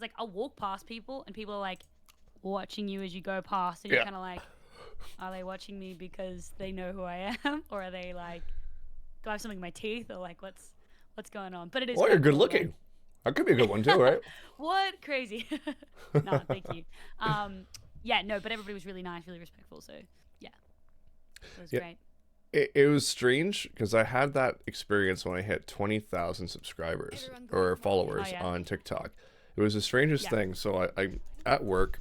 like I'll walk past people and people are like watching you as you go past, and you're kind of like, are they watching me because they know who I am, or are they like, do I have something in my teeth, or like what's going on? But it is. Well, you're quite good cool, looking. like, That could be a good one too, right? what crazy? No, thank you. Yeah, no, but everybody was really nice, really respectful. So yeah, it was Yeah. great. It was strange because I had that experience when I hit 20,000 subscribers or Oh followers yeah, on TikTok. It was the strangest yeah. thing. So I at work.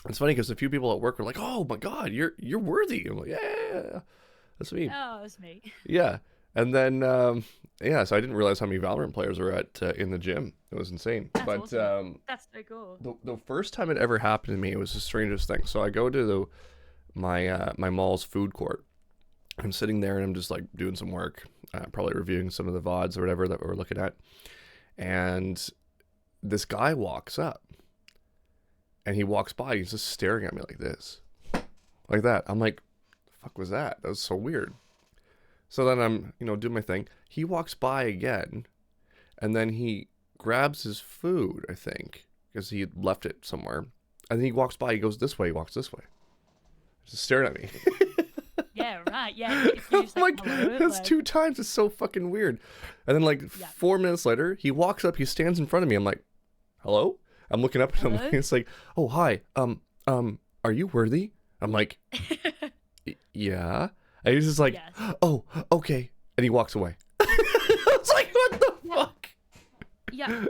It's funny because a few people at work were like, "Oh my God, you're worthy." I'm like, "Yeah, that's me." Oh, it was me. Yeah, and then yeah, so I didn't realize how many Valorant players were at in the gym. It was insane. That's But awesome. That's so cool. the first time it ever happened to me, it was the strangest thing. So I go to my mall's food court. I'm sitting there and I'm just like doing some work, probably reviewing some of the VODs or whatever that we're looking at. And this guy walks up and he walks by. He's just staring at me like this, like that. I'm like, the fuck was that? That was so weird. So then I'm, doing my thing. He walks by again and then he grabs his food, I think, because he had left it somewhere. And then he walks by, he goes this way, he walks this way. Just staring at me. Yeah, right. Yeah, if you just, I'm like, hello, that's like, 2 times. It's so fucking weird. And then like Yeah. 4 minutes later, he walks up, he stands in front of me. I'm like, hello? I'm looking up at him. Hello? It's like, oh, hi. Are you worthy? I'm like, yeah. And he's just like, Yes. oh, okay. And he walks away. I was like, what the fuck? Yeah.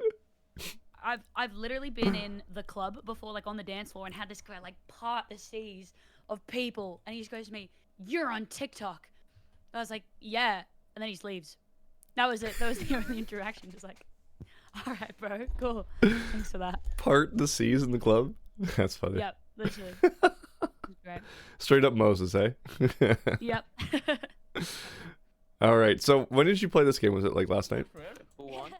I've literally been in the club before, like on the dance floor, and had this guy like part the seas of people, and he just goes to me, "You're on TikTok." I was like, "Yeah," and then he just leaves. That was it. That was the only interaction. Just like, "All right, bro, cool. Thanks for that." Part the seas in the club? That's funny. Yep, literally. It was great. Straight up Moses, eh? Yep. All right. So when did you play this game? Was it like last night? Who won?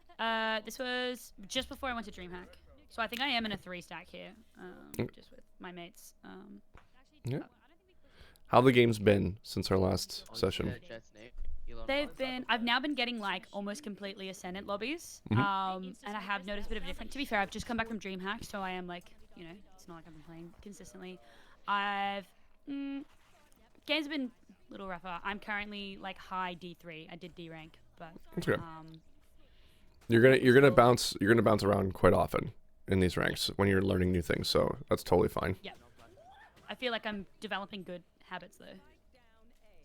This was just before I went to DreamHack, so I think I am in a 3-stack here, just with my mates. Yeah. How the game's been since our last session? They've been. I've now been getting like almost completely Ascendant lobbies. And I have noticed a bit of a difference. To be fair, I've just come back from DreamHack, so I am like, it's not like I've been playing consistently. Games have been a little rougher. I'm currently like high D3. I did D rank, but Okay. You're gonna bounce around quite often in these ranks when you're learning new things, so that's totally fine. yeah. I feel like I'm developing good habits though.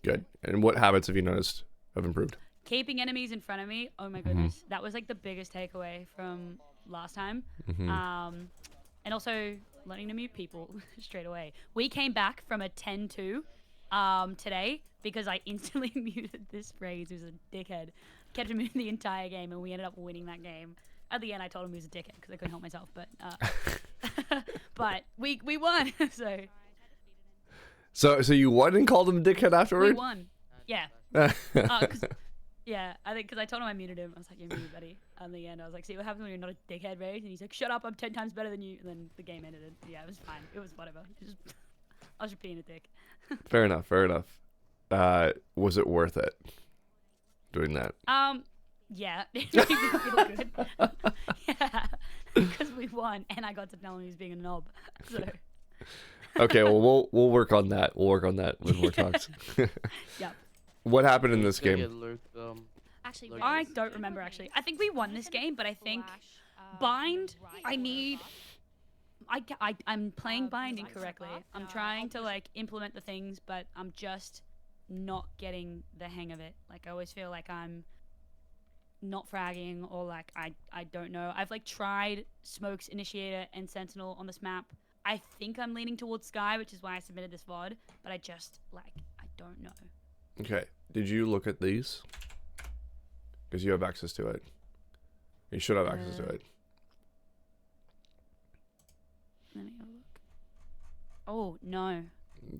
Good. And what habits have you noticed have improved? Keeping enemies in front of me. Oh my goodness, that was like the biggest takeaway from last time. And also learning to mute people straight away. We came back from a 10-2 today because I instantly muted this phrase who's a dickhead. Kept him muted the entire game, and we ended up winning that game. At the end, I told him he was a dickhead because I couldn't help myself, but but we won. So you won and called him a dickhead afterward? We won. Yeah. Yeah, I think because I told him I muted him. I was like, "You're muted, buddy." And in the end, I was like, "See what happens when you're not a dickhead, Ray?" And he's like, "Shut up! I'm 10 times better than you." And then the game ended. And yeah, it was fine. It was whatever. I was just being a dick. Fair enough. Fair enough. Was it worth it doing that? Yeah, it made me feel good. Yeah, because we won, and I got to tell him he was being a knob. So. Okay, well we'll work on that. We'll work on that with more talks. Yeah. What happened in this game? Actually, I don't remember. Actually, I think we won this game, but I think bind. I'm playing bind incorrectly. I'm trying to like implement the things, but I'm just not getting the hang of it. Like I always feel like I'm not fragging, or like I don't know. I've like tried Smokes, Initiator, and Sentinel on this map. I think I'm leaning towards SKYE, which is why I submitted this VOD, but I just like I don't know. Okay. Did you look at these? Because you have access to it. You should have access to it. Let me have a look. Oh no.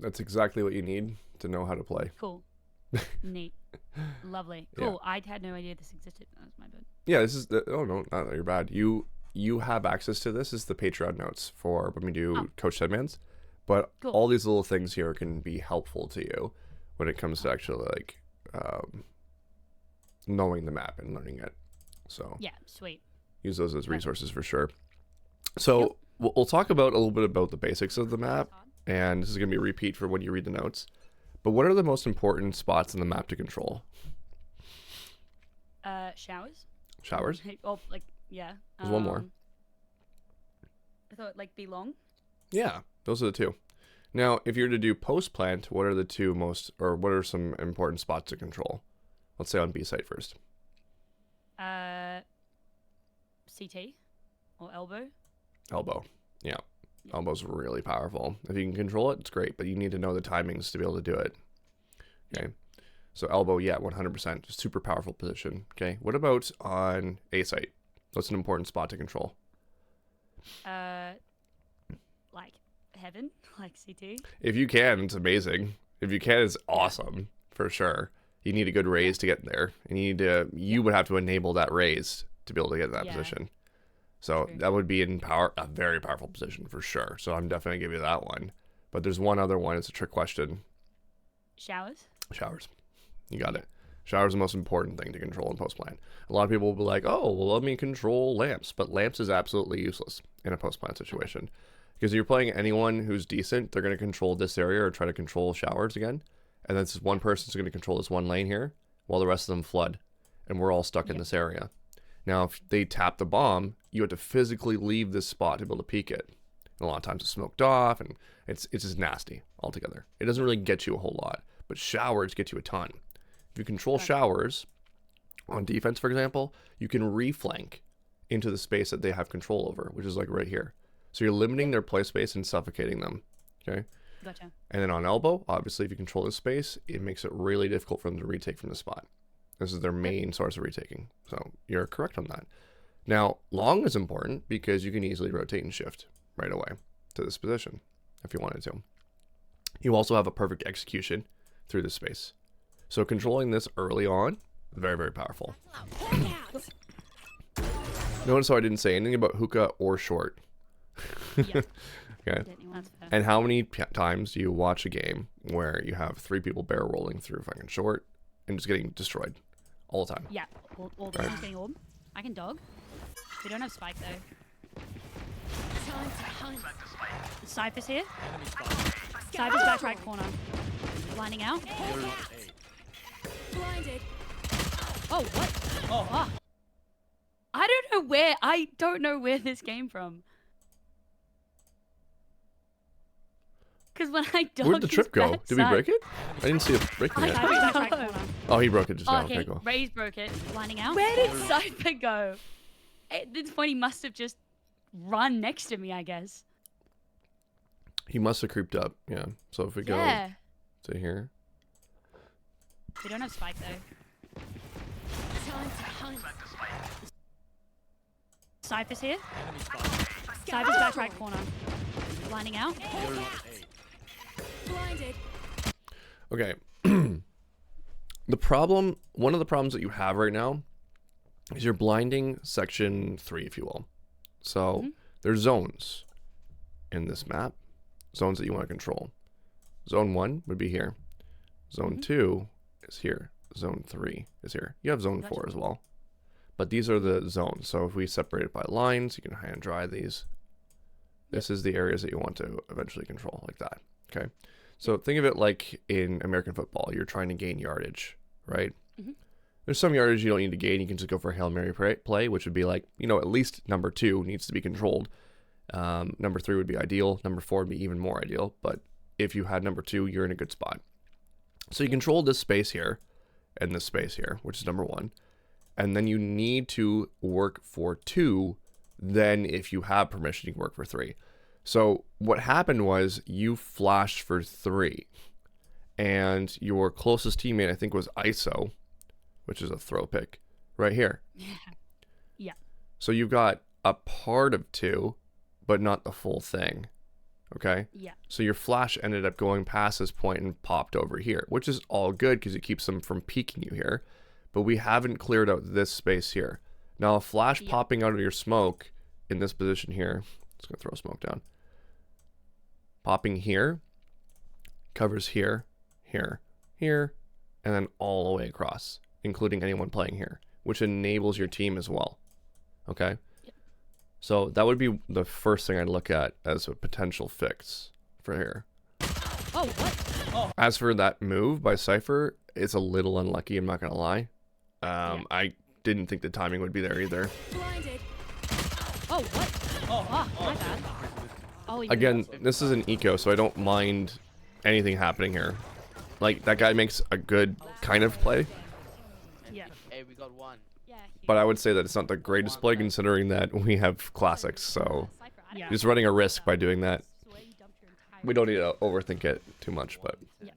That's exactly what you need to know how to play. Cool. Neat. Lovely. Cool. I had no idea this existed. That was my bad. Yeah, this is the, oh no, not that you're bad. You have access to this. This is the Patreon notes for when we do Coach Deadmans. But Cool. all these little things here can be helpful to you when it comes to actually like knowing the map and learning it. So Yeah, sweet. use those as resources for sure. So we'll talk about a little bit about the basics of the map, and this is going to be a repeat for when you read the notes. But what are the most important spots in the map to control? Showers. Showers? Oh, like, yeah. There's one more. I thought, like, be long. Yeah, those are the two. Now, if you're to do post plant, what are the two most, or what are some important spots to control? Let's say on B site first. CT or elbow. Elbow. Yeah. Elbow's really powerful. If you can control it, it's great, but you need to know the timings to be able to do it. Okay. So elbow, yeah, 100%. Just super powerful position. Okay. What about on A site? What's an important spot to control? Like heaven, like CT. If you can, it's amazing. If you can, it's awesome for sure. You need a good raise to get there, and you would have to enable that raise to be able to get in that position. So that would be a very powerful position for sure. So I'm definitely gonna give you that one. But there's one other one. It's a trick question. Showers. Showers. You got it. Showers is the most important thing to control in post plant. A lot of people will be like, oh, well, let me control lamps. But lamps is absolutely useless in a post plant situation. Because if you're playing anyone who's decent, they're going to control this area or try to control showers again. And then this one person's going to control this one lane here while the rest of them flood. And we're all stuck in this area. Now, if they tap the bomb, you have to physically leave this spot to be able to peek it. And a lot of times it's smoked off, and it's just nasty altogether. It doesn't really get you a whole lot. But showers get you a ton. If you control showers on defense, for example, you can reflank into the space that they have control over, which is like right here. So you're limiting their play space and suffocating them. Okay. Gotcha. And then on elbow, obviously, if you control this space, it makes it really difficult for them to retake from the spot. This is their main source of retaking. So you're correct on that. Now, long is important because you can easily rotate and shift right away to this position if you wanted to. You also have a perfect execution through this space. So controlling this early on, very, very powerful. Notice how I didn't say anything about hookah or short. Yeah. Okay. That's fair. And how many times do you watch a game where you have three people barrel rolling through fucking short and just getting destroyed all the time? Yeah. All the times getting orb. I can dog. We don't have spike though. Time to hunt. Cypher's here. Cypher's back right corner. Lining out. Blinded. Oh, what? Oh, fuck. I don't know where this came from. Because when I dog, where'd the trip go? Did we break it? I didn't see it breaking it. Back right corner. Oh, he broke it just now. Okay, Okay, cool. Ray's broke it. Lining out. Where did Cypher go? At this point, he must have just run next to me, I guess. He must have creeped up. Yeah. So if we go to here. We don't have spike though. Time to hunt. Cypher's here. Cypher's back right corner. Lining out. Blinded. Okay. One of the problems that you have right now is you're blinding section 3, if you will. So there's zones in this map, zones that you want to control. Zone 1 would be here. Zone 2 is here. Zone 3 is here. You have zone 4 as well. But these are the zones. So if we separate it by lines, you can high and dry these. This is the areas that you want to eventually control like that. Okay. So think of it like in American football, you're trying to gain yardage, right? There's some yardage you don't need to gain. You can just go for a Hail Mary play, which would be like, at least number 2 needs to be controlled. Number 3 would be ideal. Number 4 would be even more ideal. But if you had number 2, you're in a good spot. So you control this space here and this space here, which is number 1. And then you need to work for 2. Then if you have permission, you can work for 3. So what happened was you flashed for 3. And your closest teammate, I think, was ISO, which is a throw pick, right here. Yeah. So you've got a part of 2, but not the full thing. Okay? Yeah. So your flash ended up going past this point and popped over here, which is all good because it keeps them from peeking you here. But we haven't cleared out this space here. Now, a flash popping out of your smoke in this position here, just going to throw smoke down. Popping here, covers here, here, here, and then all the way across, including anyone playing here, which enables your team as well. Okay? So that would be the first thing I'd look at as a potential fix for here. Oh, what? As for that move by Cypher, it's a little unlucky, I'm not going to lie. I didn't think the timing would be there either. Blinded. Oh, what? Oh, my bad. Oh, you Again, this is an eco, so I don't mind anything happening here. Like, that guy makes a good kind of play, Yeah. Hey, we got one. Yeah. but I would say that it's not the greatest play considering that we have classics, so Yeah. just running a risk by doing that. We don't need to overthink it too much, but Yeah.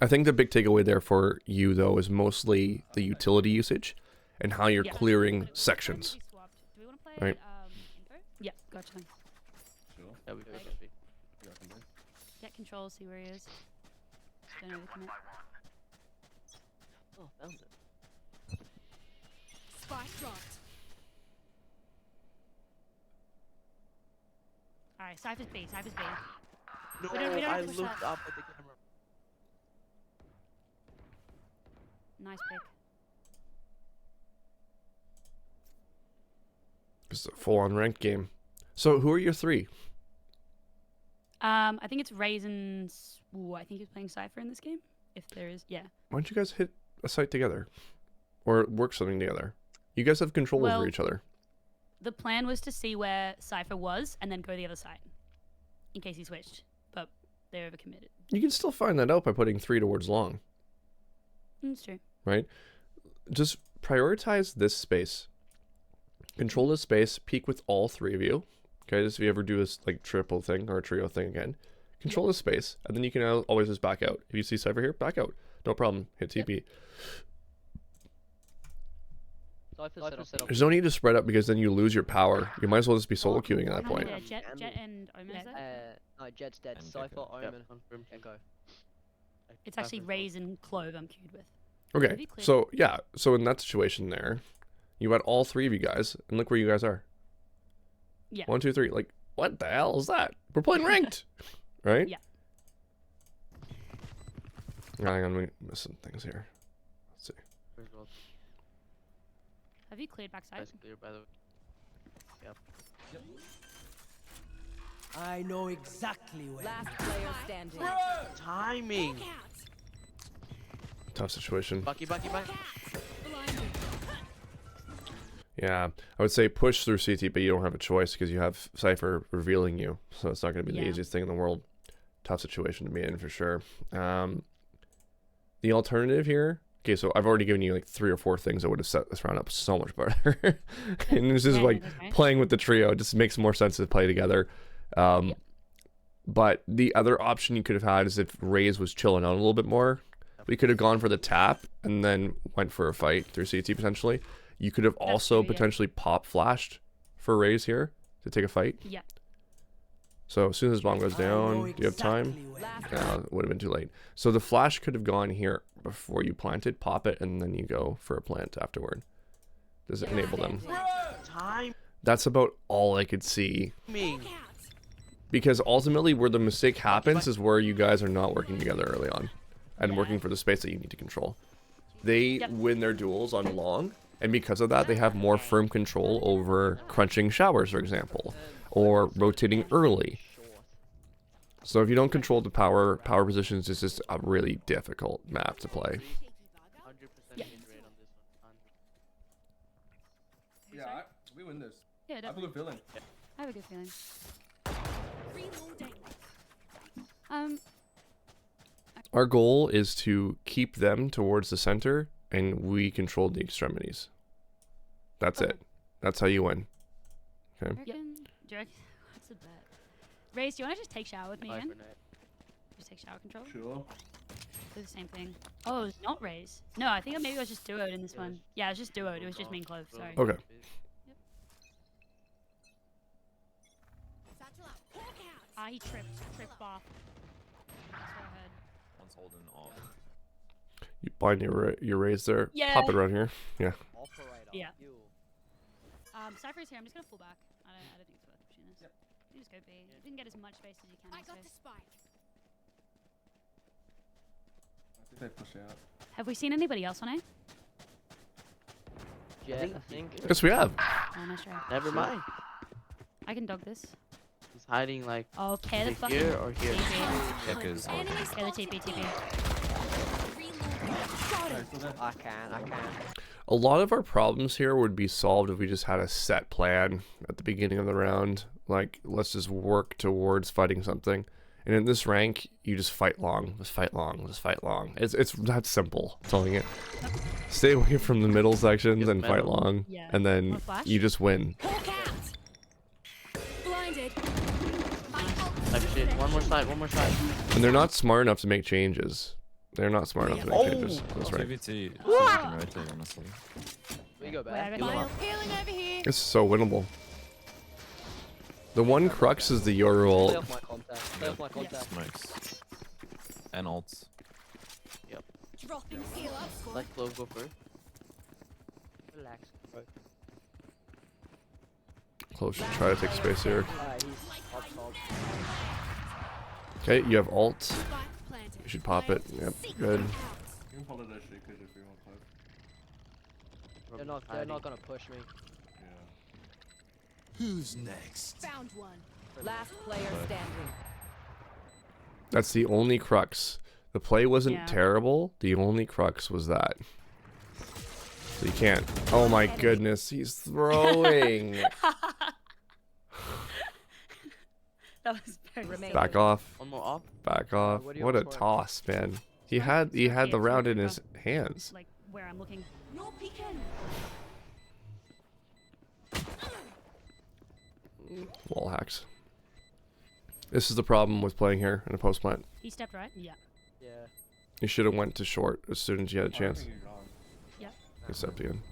I think the big takeaway there for you, though, is mostly the utility usage and how you're Yeah. clearing sections. Do we want to play, Right. info? Yeah, gotcha. Yeah, we got Okay. Get control, see where he is. Don't overcommit. Oh, found it. Spike dropped. Alright, Cypher's B, Cypher's B. No, We don't I have to push looked that. up at the camera. Nice pick. It's a full-on ranked game. So who are your three? I think it's Raisins. Ooh, I think he's playing Cypher in this game. If there is, yeah. Why don't you guys hit a site together? Or work something together? You guys have control Well, over each other. The plan was to see where Cypher was and then go the other side. In case he switched. But they overcommitted. You can still find that out by putting 3 towards long, It's true. right? Just prioritize this space. Control this space, peek with all 3 of you. Okay, just if you ever do this like triple thing or a trio thing again, control the space, and then you can always just back out. If you see Cypher here, back out. No problem. Hit TP. Cypher set up. There's no need to spread up because then you lose your power. You might as well just be solo queuing at that point. Yeah, Jet and Omen is there? No, Jet's dead. And Cypher, Gecko. Omen, Echo. It's actually Raise and Clove I'm queued with. Okay, Have you cleared- so yeah, so in that situation there, you had all 3 of you guys, and look where you guys are. Yeah. 1, 2, 3. Like, what the hell is that? We're playing ranked, right? Yeah. Hang on, we missing things here. Let's see. Have you cleared backside? That's clear, by the way. I know exactly where. Last player standing. Timing! Tough situation. Bucky. Blinded. Yeah, I would say push through CT, but you don't have a choice because you have Cypher revealing you, so it's not going to be the Yeah. easiest thing in the world. Tough situation to be in for sure. The alternative here. Okay, so I've already given you like 3 or 4 things that would have set this round up so much better. And this is Yeah, like that's right. playing with the trio. It just makes more sense to play together. But the other option you could have had is if Raze was chilling out a little bit more. We could have gone for the tap and then went for a fight through CT potentially. You could have also true, yeah. potentially pop flashed for Raze here to take a fight. Yeah. So as soon as bomb goes down, do you have time? Last No, it would have been too late. So the flash could have gone here before you plant it, pop it, and then you go for a plant afterward. Does it enable them? Timing! That's about all I could see. Because ultimately where the mistake happens is where you guys are not working together early on. And working for the space that you need to control. They win their duels on long, and because of that they have more firm control over crunching showers, for example. Or rotating early. So if you don't control the power positions, it's just a really difficult map to play. 100% Yeah. hit rate on this one. Yeah, we win this. Yeah, I have a definitely. good feeling. I have a good feeling. Reloading. Our goal is to keep them towards the center, and we control the extremities. That's it. That's how you win. Okay. Reckon, do you reckon, what's the bet? Raze, do you want to just take shower with me Cypher again? net. Just take shower control? Sure. Do the same thing. Oh, it's not Raze. No, I think maybe I was just duoed in this one. Yeah, I was just duoed. It was just me and Clove, sorry. Okay. Satchel out. Hawk out. Ah, he tripped off. That's what I heard. One's holding off. You bind your raise there. Yeah. Pop it around here. Yeah. Operator. Yeah. You. Cypher's here. I'm just gonna pull back. I don't think it's worth pushing this. You just go B. You can get as much space as you can. I next got the phase. spike. I think they push out. Have we seen anybody else on A? Jet, I think. Yes, we have. Oh, nice try. Never mind. I can dog this. He's hiding like Okay, the either fucking here or here. TP. Gekko's Enemy Okay, the TP, TP. Got him. I can. A lot of our problems here would be solved if we just had a set plan at the beginning of the round. Like, let's just work towards fighting something. And in this rank, you just fight long. Just fight long. Just fight long. It's that simple. Telling it. Stay away from the middle sections Get and fight metal. long. Yeah. And then More flash? you just win. Hawk out. Blinded. Like shit. One more side. One more side. And they're not smart enough to make changes. They're not smart enough to make changes. That's right. CVT. So you can rotate, honestly. We go Wait, I back. got Vial healing over here. It's so winnable. The one crux is the Yoru Play ult. off my contact. Play off my contact. Smokes. And ults. Dropping heal up, squad. Let Clove go first. Relax, bro. Close should try to take space here. He's up top. Okay, you have ult. Spike planted. You should pop it. Yep, good. You can follow that shit because if you want to. They're not gonna push me. Yeah. Who's next? Found one. Last player standing. That's the only crux. The play wasn't Yeah. terrible. The only crux was that. So you can't. Oh my goodness, he's throwing. That was very Remain. Back off. One more up. Back off. what do you What a want for? toss, man. He had the Yeah, round in it's his hands. like where I'm looking. No peeking. Wall hacks. This is the problem with playing here in a post plant. He stepped right. Yeah. Yeah. You should have went to short as soon as you had a chance. I think you're gone. He stepped again.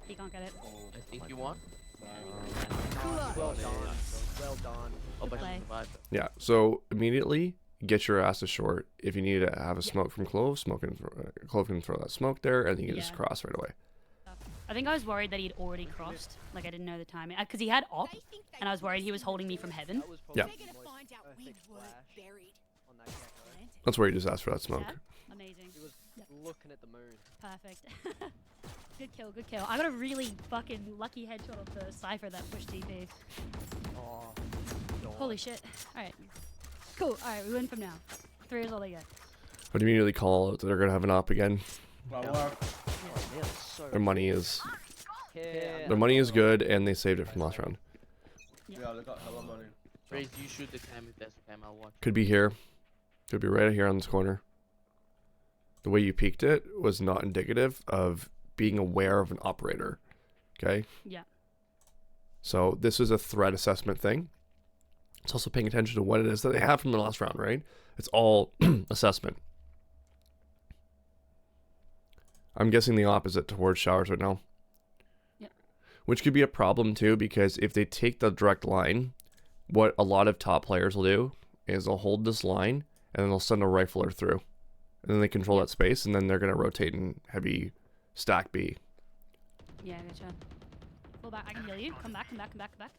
He can't get it. I think you won. Well done. Well done. Oh, but play. you survived. Yeah, so immediately get your ass to short. If you need to have a smoke from Clove, Clove can throw that smoke there, and you can just Yeah. cross right away. I think I was worried that he'd already crossed. Like I didn't know the timing. Because he had op, and I was worried he was holding me from heaven. That was probably Yeah. They're the gonna most find out we perfect were flash buried. on that Gekko. Planted. That's where you just ask for that smoke. Yeah. Amazing. He was looking at the moon. Perfect. Good kill, good kill. I got a really fucking lucky headshot of the Cypher that pushed TP. Oh. Holy shit. Alright. Cool. Alright, we win from now. 3 is all they get. But immediately call out that they're gonna have an op again. Well, Oh, man, so Their money is yeah. good, and they saved it from last round. yeah, they got hella money. Raze, you shoot the cam if that's the cam. I'll watch. Could be here. Could be right here on this corner. The way you peeked it was not indicative of being aware of an operator. Okay? Yeah. So this is a threat assessment thing. It's also paying attention to what it is that they have from the last round, right? It's all assessment. I'm guessing the opposite towards showers right now. Yep. Which could be a problem too, because if they take the direct line, what a lot of top players will do is they'll hold this line and then they'll send a rifler through. And then they control that space, and then they're going to rotate in heavy stack B. Yeah, gotcha. Pull back. I can heal you. Come back, come back, come back, come back.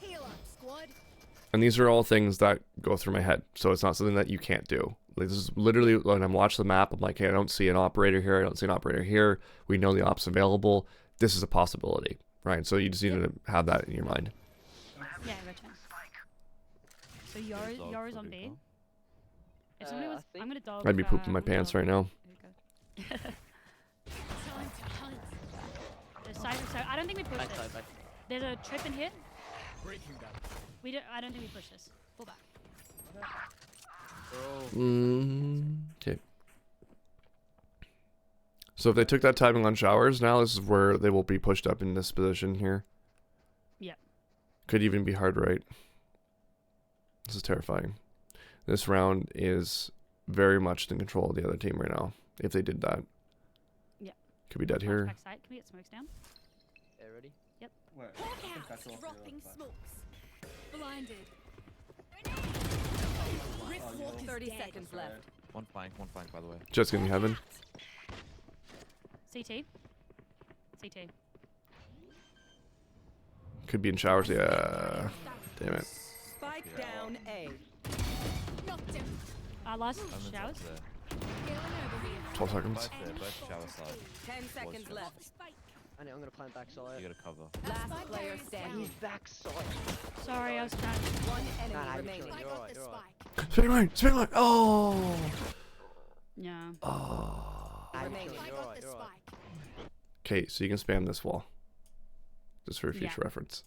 Heal up, squad. And these are all things that go through my head. So it's not something that you can't do. Like, this is literally when I'm watching the map, I'm like, hey, I don't see an operator here. I don't see an operator here. We know the op's available. This is a possibility, right? So you just need to have that in your mind. Yeah, gotcha. So Yoru's on B. If somebody I was, think- I'm gonna dog. I'd be pooping my pants right now. Here we go. Time to hunt. The Cypher, so I don't think we push Back this. side, back. There's a trip in here. We don't. I don't think we push this. Pull back. Bro. Okay. So if they took that timing on showers, now this is where they will be pushed up in this position here. Yeah. Could even be hard right. This is terrifying. This round is very much in control of the other team right now. If they did that. Yeah. Could be dead Flash here. back side. Can we get smokes down? Yeah, ready? Wait, I Hawk think out. that's all. Dropping smokes. Blinded. Riftwalk is 30 dead. seconds left. One flank, by the way. Just gonna be heaven. CT. CT. Could be in showers. Yeah. Damn it. Spike down A. Knocked him. Last I'm in showers. there. Healing over here. 12 seconds. Both there, both shower side. 10 seconds shower left. I'm gonna plant backside. You gotta cover. Last player standing. Backside. Sorry, I was trying. One enemy Nah, you're remaining. chilling. I You're got alright, the you're alright. spike. Spin mine! Spin mine! Oh! Yeah. Oh. Nah, you're Remaining. chilling. I You're got alright, the you're alright. spike. Okay, so you can spam this wall. Just for Yeah. future reference.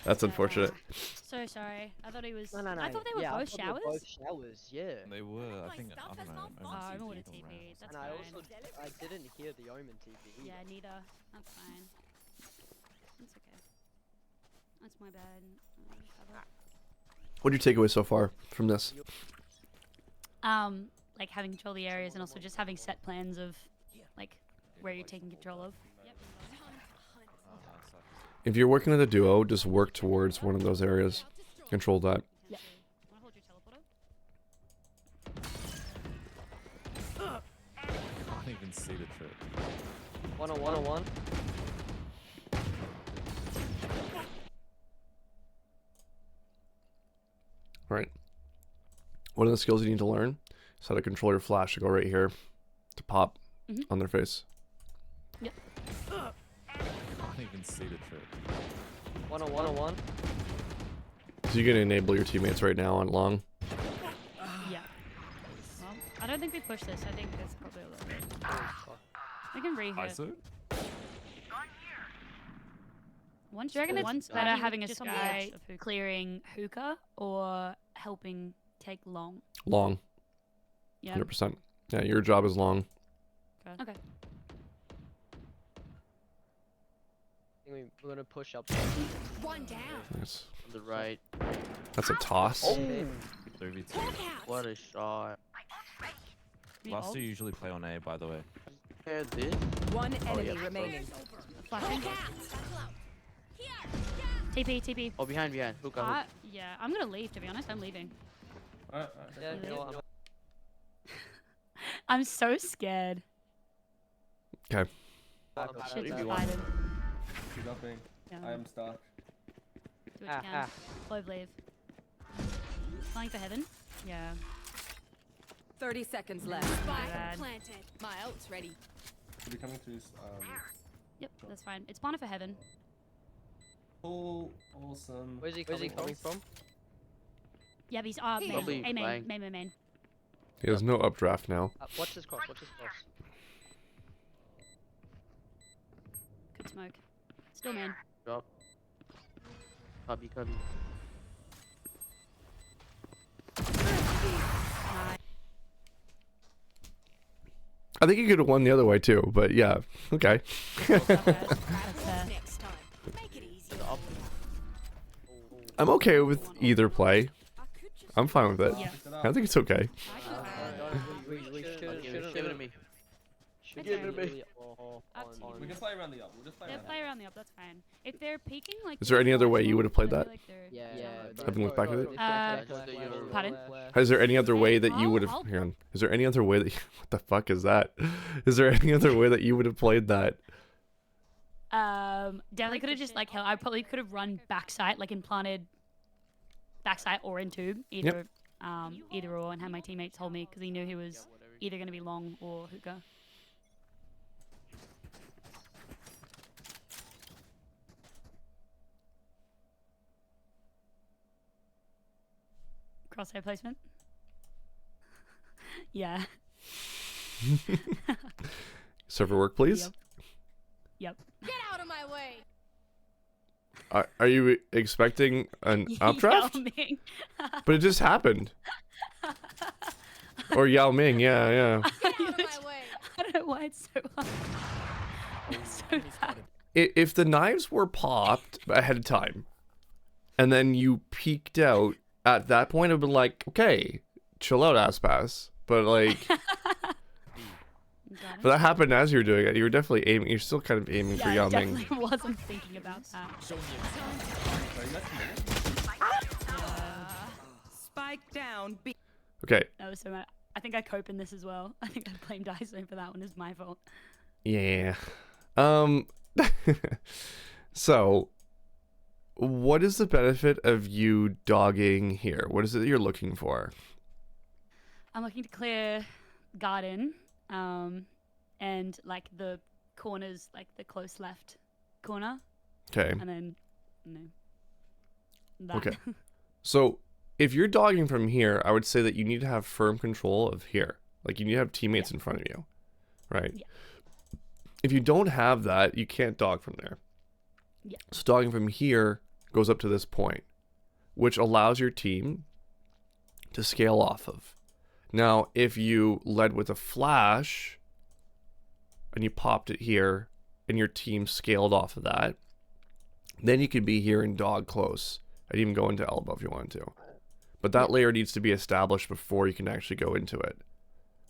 That's unfortunate. So sorry. I thought he was. No. I thought they were Yeah, I both thought they showers. were both showers, yeah. They were, I My think, stuff I don't is know. not Omen Oh, I TP would have or TP. Rams. That's And I fine. also I didn't hear the Omen TV. Yeah, neither. That's fine. That's okay. That's my bad. What do you take away so far from this? Like having control of the areas and also just having set plans of, like, where you're taking control of. Yep. If you're working with a duo, just work towards one of those areas. Control that. Yep. Wanna hold your teleporter? I can't even see the trip. 101. Right. One of the skills you need to learn is how to control your flash to go right here to pop Mhm. on their face. I can't even see the trip. 101. So you can enable your teammates right now on long. Yeah. Well, I don't think we push this. I think it's probably a little bit. We can re-hit. ISO? Do you reckon it's One's better fine. having a Just sky clearing hookah or helping take long? Long. Yeah. 100%. Yeah, your job is long. Okay. I think we're gonna push up. One down. Nice. On the right. That's a toss. Oh. 3v2. Look out. What a shot. Me Last ult? two usually play on A, by the way. Hear this? One enemy yeah. remaining. Flashing. Look out. Circle out. Here. TP. Oh, behind. Hookah. Yeah, I'm gonna leave, to be honest. I'm leaving. Alright, Yeah, you know what? I'm so scared. Okay. Shit's 3v1. excited. She's upping. Yeah. I am stuck. Do what you can. Clove leave. Flying for heaven? Yeah. 30 seconds left. Spike bad. planted. My ult's ready. She'll be coming through. Yep, that's fine. It's spawner for heaven. Oh, awesome. Where's he coming from? Yeah, but he's main. Probably A main. flying. Main. He has no updraft now. Watch this cross. Good smoke. Still main. Drop. Cubby. Nice. I think you could have won the other way too, but yeah. Okay. That's fair. Next time. Make it easy. Up. I'm okay with either play. I could just I'm fine with it. Yeah. I think it's okay. We Give it to shouldn't. me. It's Give fine. it to me. Up to you. We can play around the up. We'll just play Yeah, around play around the up, that's fine. If they're peeking, like... Is there any other way you would have played I that? feel like they're- Yeah. Haven't looked back at it? Pardon? Is there any other way that you would I'll- have? Hang on. Is there any other way that? What the fuck is that? Is there any other way that you would have played that? Definitely could have just, like, hell, I probably could have run backside, like, implanted backside or in tube. Either, either or, and had my teammates hold me, because he knew he was either going to be long or hookah. Crosshair placement? Yeah. Server work, please. Yep. get out of my way. Are you expecting an updraft? Yao Ming. But it just happened. Or Yao Ming, yeah. Get out of my way. I don't know why it's so hard. It's so bad. If the knives were popped ahead of time, and then you peeked out at that point, it'd been like, okay, chill out, ass pass. But like, but that happened as you were doing it. You were definitely aiming. You're still kind of aiming for Yeah, Yao I Ming. definitely wasn't thinking about that. Spike down. B. Okay, That was so bad. I think I cope in this as well. I think I blamed ISO for that one. It's my fault. yeah. So, what is the benefit of you dogging here? What is it you're looking for? I'm looking to clear garden, and like the corners, like the close left corner, Okay. and then that. Okay. So if you're dogging from here, I would say that you need to have firm control of here. Like you need to have teammates in front of you, right? Yeah. If you don't have that, you can't dog from there. Yeah. So dogging from here goes up to this point, which allows your team to scale off of. Now, if you led with a flash and you popped it here and your team scaled off of that, then you could be here and dog close and even go into elbow if you wanted to. But that layer needs to be established before you can actually go into it.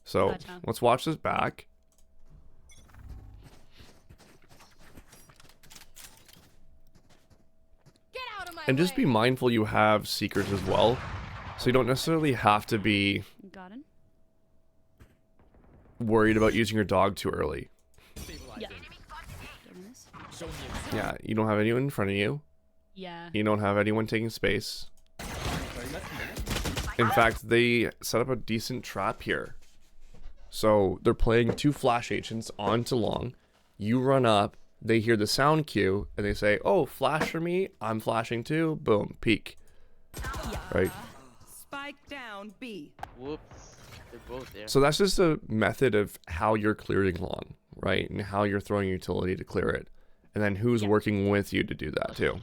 So Gotcha. let's watch this back. Get out of my And just be way. mindful you have seekers as well. So you don't necessarily have to be Garden. worried about using your dog too early. Yeah. Doing this. Showing you. Yeah, you don't have anyone in front of you. Yeah. You don't have anyone taking space. In fact, they set up a decent trap here. So they're playing 2 flash agents onto long. You run up, they hear the sound cue, and they say, oh, flash for me, I'm flashing too, boom, peek. Right? Spike down B. Whoops. They're both there. So that's just a method of how you're clearing long, right? And how you're throwing utility to clear it. And then who's working with you to do that too.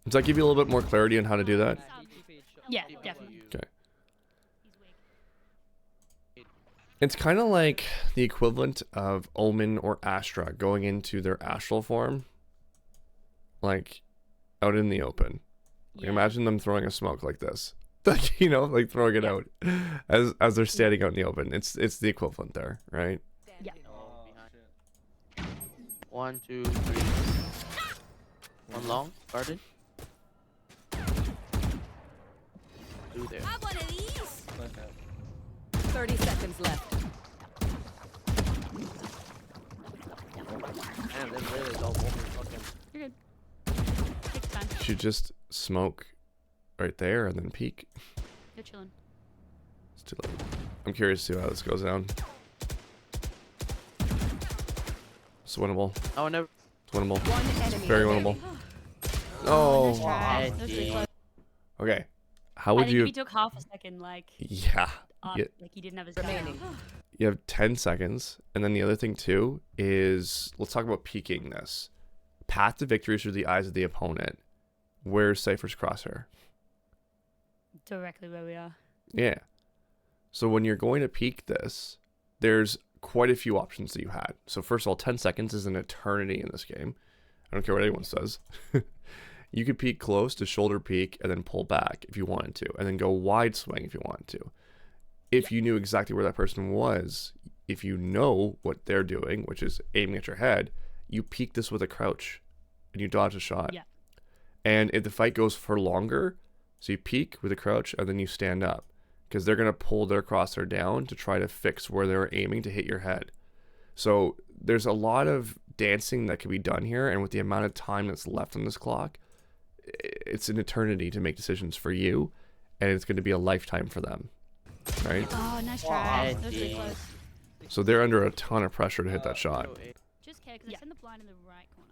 Does that give you a little bit more clarity on how to do that? Yeah, definitely. Okay. It's kind of like the equivalent of Omen or Astra going into their astral form, like out in the open. Like, Yeah. imagine them throwing a smoke like this, like, you know, like throwing it out as they're standing out in the open. It's the equivalent there, right? Yeah. Oh, behind. 1, 2, 3. One long, guarded. 2 there. Have one of these. 30 seconds left. Damn, they really don't want me fucking. You're good. Take your time. You should just smoke right there and then peek. You're chilling. It's too late. I'm curious to see how this goes down. It's winnable. Oh, never. It's winnable. One enemy. Very winnable. Oh. Nice try. That was really close. Okay. How I would think you? if he took half a second, like, Yeah. up, Yeah. like he didn't have his Remaining. gun. You have 10 seconds. And then the other thing too is, let's talk about peeking this. Path to victory is through the eyes of the opponent. Where's Cypher's crosshair? Directly where we are. Yeah. So when you're going to peek this, there's quite a few options that you had. So first of all, 10 seconds is an eternity in this game. I don't care what anyone says. You could peek close to shoulder peek and then pull back if you wanted to, and then go wide swing if you wanted to. If you knew exactly where that person was, if you know what they're doing, which is aiming at your head, you peek this with a crouch and you dodge a shot. Yeah. And if the fight goes for longer, so you peek with a crouch and then you stand up, because they're going to pull their crosshair down to try to fix where they're aiming to hit your head. So there's a lot of dancing that can be done here, and with the amount of time that's left on this clock, it's an eternity to make decisions for you, and it's going to be a lifetime for them, right? Oh, nice try. That was really Eddie. close. So they're under a ton of pressure to hit that shot. Just care because I send the blind in the right corner.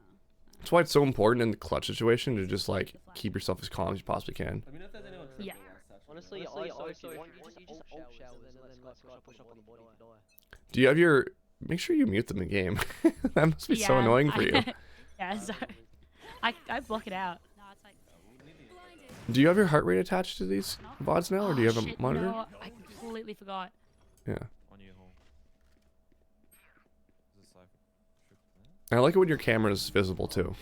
That's why it's so important in the clutch situation to just like keep yourself as calm as you possibly can. Let me know if there's anyone Yeah. Honestly, I also if you want, you just ult showers and then like push up on the body to die. Do you have your... Make sure you mute them in game. That must be so Yeah, annoying for you. Yeah, sorry. I block it out. No, it's like. Do you have your heart rate attached to these VODs now, or do you have a Shit, monitor? No, I completely forgot. Yeah. On you, home. Is this Cypher? I like it when your camera is visible too,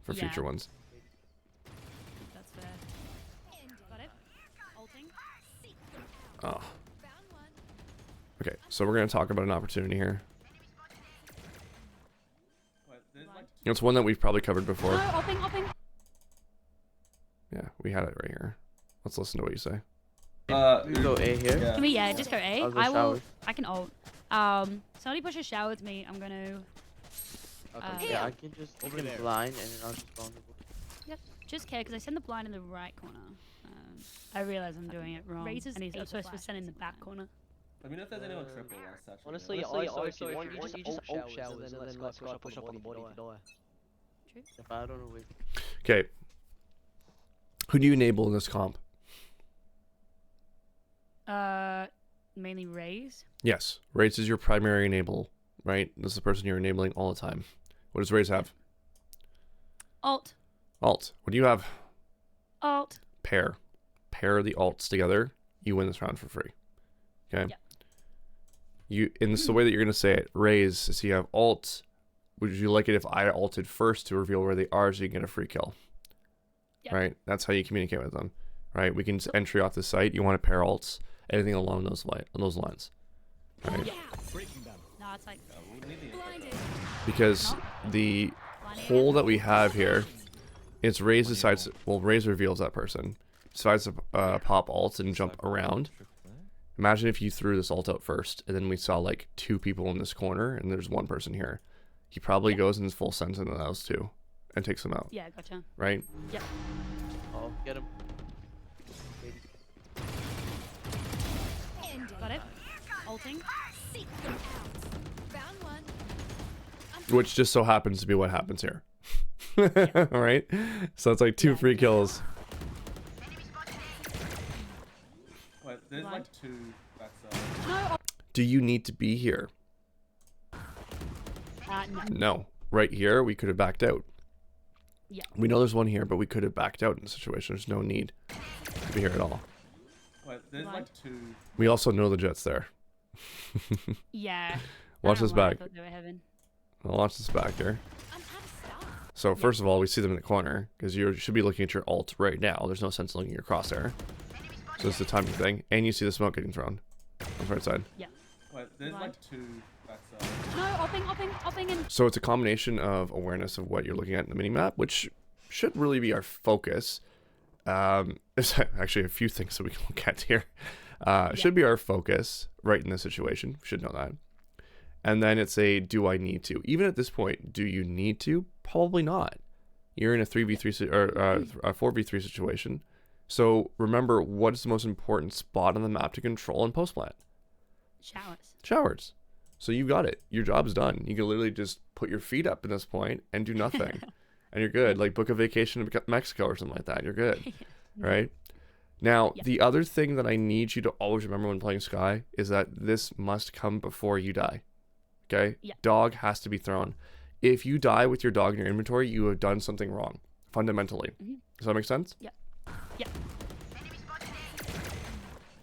for Yeah. future ones. That's fair. Got it. Ulting. Oh. Found one. Okay, so we're gonna talk about an opportunity here. Wait, there's like It's one that we've probably covered No, before. ulting. Yeah, we had it right here. Let's listen to what you say. We go A here. yeah. Can we? Yeah, just go A. I'll go I will. showers. I can ult. Somebody push a shower with me. I'm gonna. Yeah, I can just open blind and then I'll just go on the book. Just care because I send the blind in the right corner. I realize I'm doing it wrong. Razor's Oh, and he's supposed to send in the back corner. Let me know if there's anyone triple last actually. Honestly, I saw if you want, you just ult showers and then let Sky push up on the body if you die. True. If I don't know where. Okay. Who do you enable in this comp? Mainly Raze. Yes, Raze is your primary enable, right? This is the person you're enabling all the time. What does Raze have? Alt. Alt. What do you have? Alt. Pair. Pair the alts together. You win this round for free. Okay. Yeah. And this is the way that you're gonna say it. Raze. So you have alt. Would you like it if I alted first to reveal where they are so you can get a free kill? Yep. Right. That's how you communicate with them. Right. We can just entry off the site. You want to pair alts. Anything along those lines. Right. Yeah. No, it's like Blinded. Because the hole that we have here, it's Raze decides. Well, Raze reveals that person. Decides to pop alts and jump around. Imagine if you threw this ult out first, and then we saw like 2 people in this corner, and there's 1 person here. He probably goes in his full sense into those 2, and takes them out. yeah, gotcha. Right? Yep. Oh, get him. Got it. Ulting. Seek them out. Found one. Which just so happens to be what happens here. Right? So it's like 2 free kills. Wait, there's Blind. like 2 backside. No. Do you need to be here? No. No. Right here, we could have backed out. Yeah. We know there's one here, but we could have backed out in the situation. There's no need to be here at all. Wait, there's Blind. like 2. We also know the Jet's there. Yeah. Watch I don't this know why I back. thought they were heaven. I'll watch this back here. I'm out of stuff. So first of all, we see them in the corner because you should be looking at your alt right now. There's no sense looking at your crosshair. So it's the timing thing, and you see the smoke getting thrown on the right side. Yeah. Wait, there's Blind. like 2 backside. No. Upping, and So it's a combination of awareness of what you're looking at in the minimap, which should really be our focus. There's actually a few things that we can look at here. Should be our focus right in this situation. Should know that. And then it's a do I need to? Even at this point, do you need to? Probably not. You're in a 3v3 or a 4v3 situation. So remember, what is the most important spot on the map to control and post plant? showers. Showers. So you got it. Your job's done. You can literally just put your feet up at this point and do nothing. And you're good. Like book a vacation to Mexico or something like that. You're good. Right? Now, Yeah. the other thing that I need you to always remember when playing Sky is that this must come before you die. Okay? Yeah. Dog has to be thrown. If you die with your dog in your inventory, you have done something wrong, fundamentally. Mhm. Does that make sense? Yeah.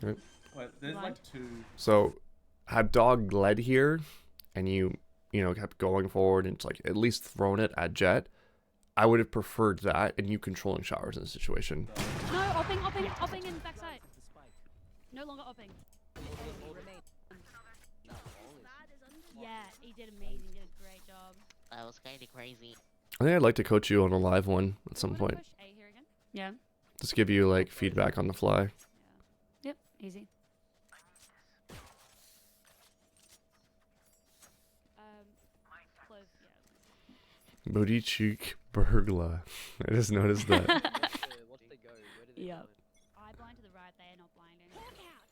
Right. Wait, there's Blind. like 2. So, had dog led here, and you kept going forward and like at least thrown it at Jet, I would have preferred that and you controlling showers in the situation. No. Upping, and backside. No longer upping. Yeah, he did amazing. Did a great job. That was kind of crazy. I think I'd like to coach you on a live one at some Wanna point. push A here again? Yeah. Just give you like feedback on the fly. Yep. Easy. Clove. Yeah. Booty cheek burglar. I just noticed that. What's they go? Where do they Yep. go? I blind to the right. They are not blinding. Look out.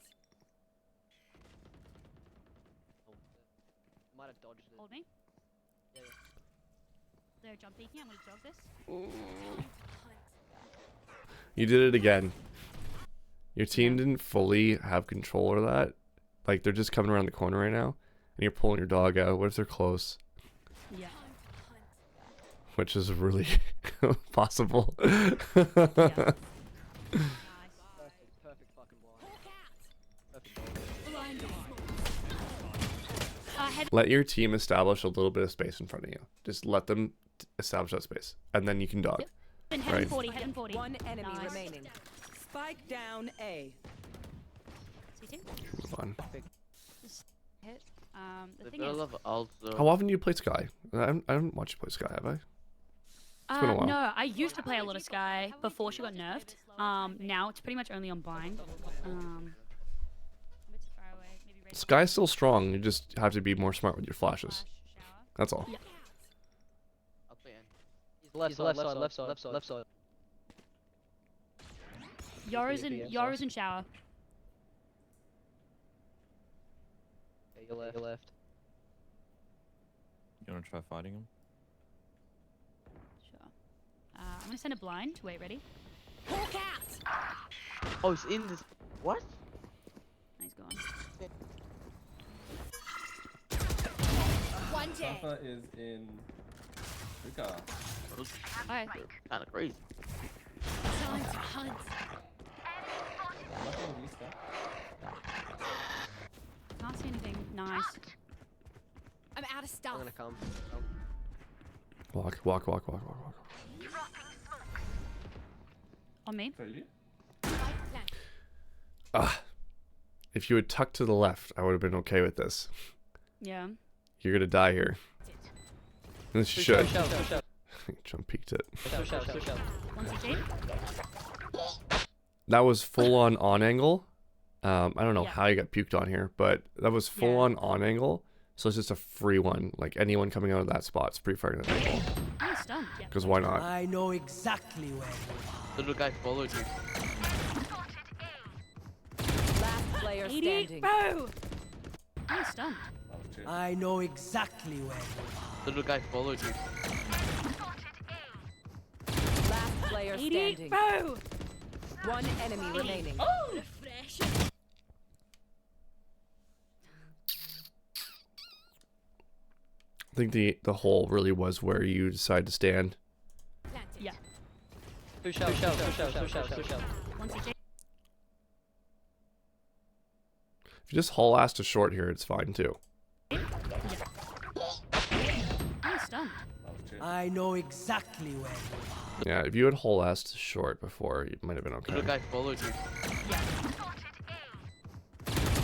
Oh, might have dodged it. Hold me. Yeah, yeah. They're jump peeking. I'm gonna jog this. You did it again. Your team didn't fully have control of that. Like they're just coming around the corner right now, and you're pulling your dog out. What if they're close? Yeah. Which is really possible. Yeah. Nice. Perfect fucking blind. Perfect blind. Blinded. Head. Let your team establish a little bit of space in front of you. Just let them establish that space, and then you can dog. Yep. Head Right. in 40. Head in 40. One enemy Nice. remaining. Spike down A. CT. Move on. Hit. The The thing middle is. of also. How often do you play Sky? I haven't watched you play Sky, have I? been a while. No, I used to play a lot of Sky before she got nerfed. Now it's pretty much only on blind. A bit too far away. Maybe raise Sky's still strong. You just have to be more smart with your flashes. flash, shower. That's all. Yeah. He's left side, left side, left side, left side. Yora's in shower. Yeah, your left. You wanna try fighting him? Sure. I'm gonna send a blind. Wait, ready? Hawk out. Oh, it's in this. What? He's gone. One dead. Safa is in Hookah. Okay. Kind of crazy. Time to hunt. Nothing with you, Scott. Can't see anything. Nice. I'm out of stuff. I'm gonna come. Walk. On me. So you? Ah, if you had tucked to the left, I would have been okay with this. Yeah. You're gonna die here. And you should. Shell. Jump peeked it. Shell. One CG. That was full on angle. I don't know Yeah. how you got puked on here, but that was full on angle. So it's just a free one. Like anyone coming out of that spot's pretty far gonna angle. I'm stunned. Yeah. Because why not? I know exactly where. The little guy followed you. Last player 88, standing. bro. I'm stunned. Oh, shit. I know exactly where. The little guy followed you. Last player 88, standing. bro. One enemy remaining. Oh. Fresh. I think the hole really was where you decide to stand. Planted. Yeah. Two shell. One CG. If you just haul ass to short here, it's fine too. I'm stunned. Oh, shit. I know exactly where. Yeah, if you had haul ass to short before, it might have been The little okay. guy followed you.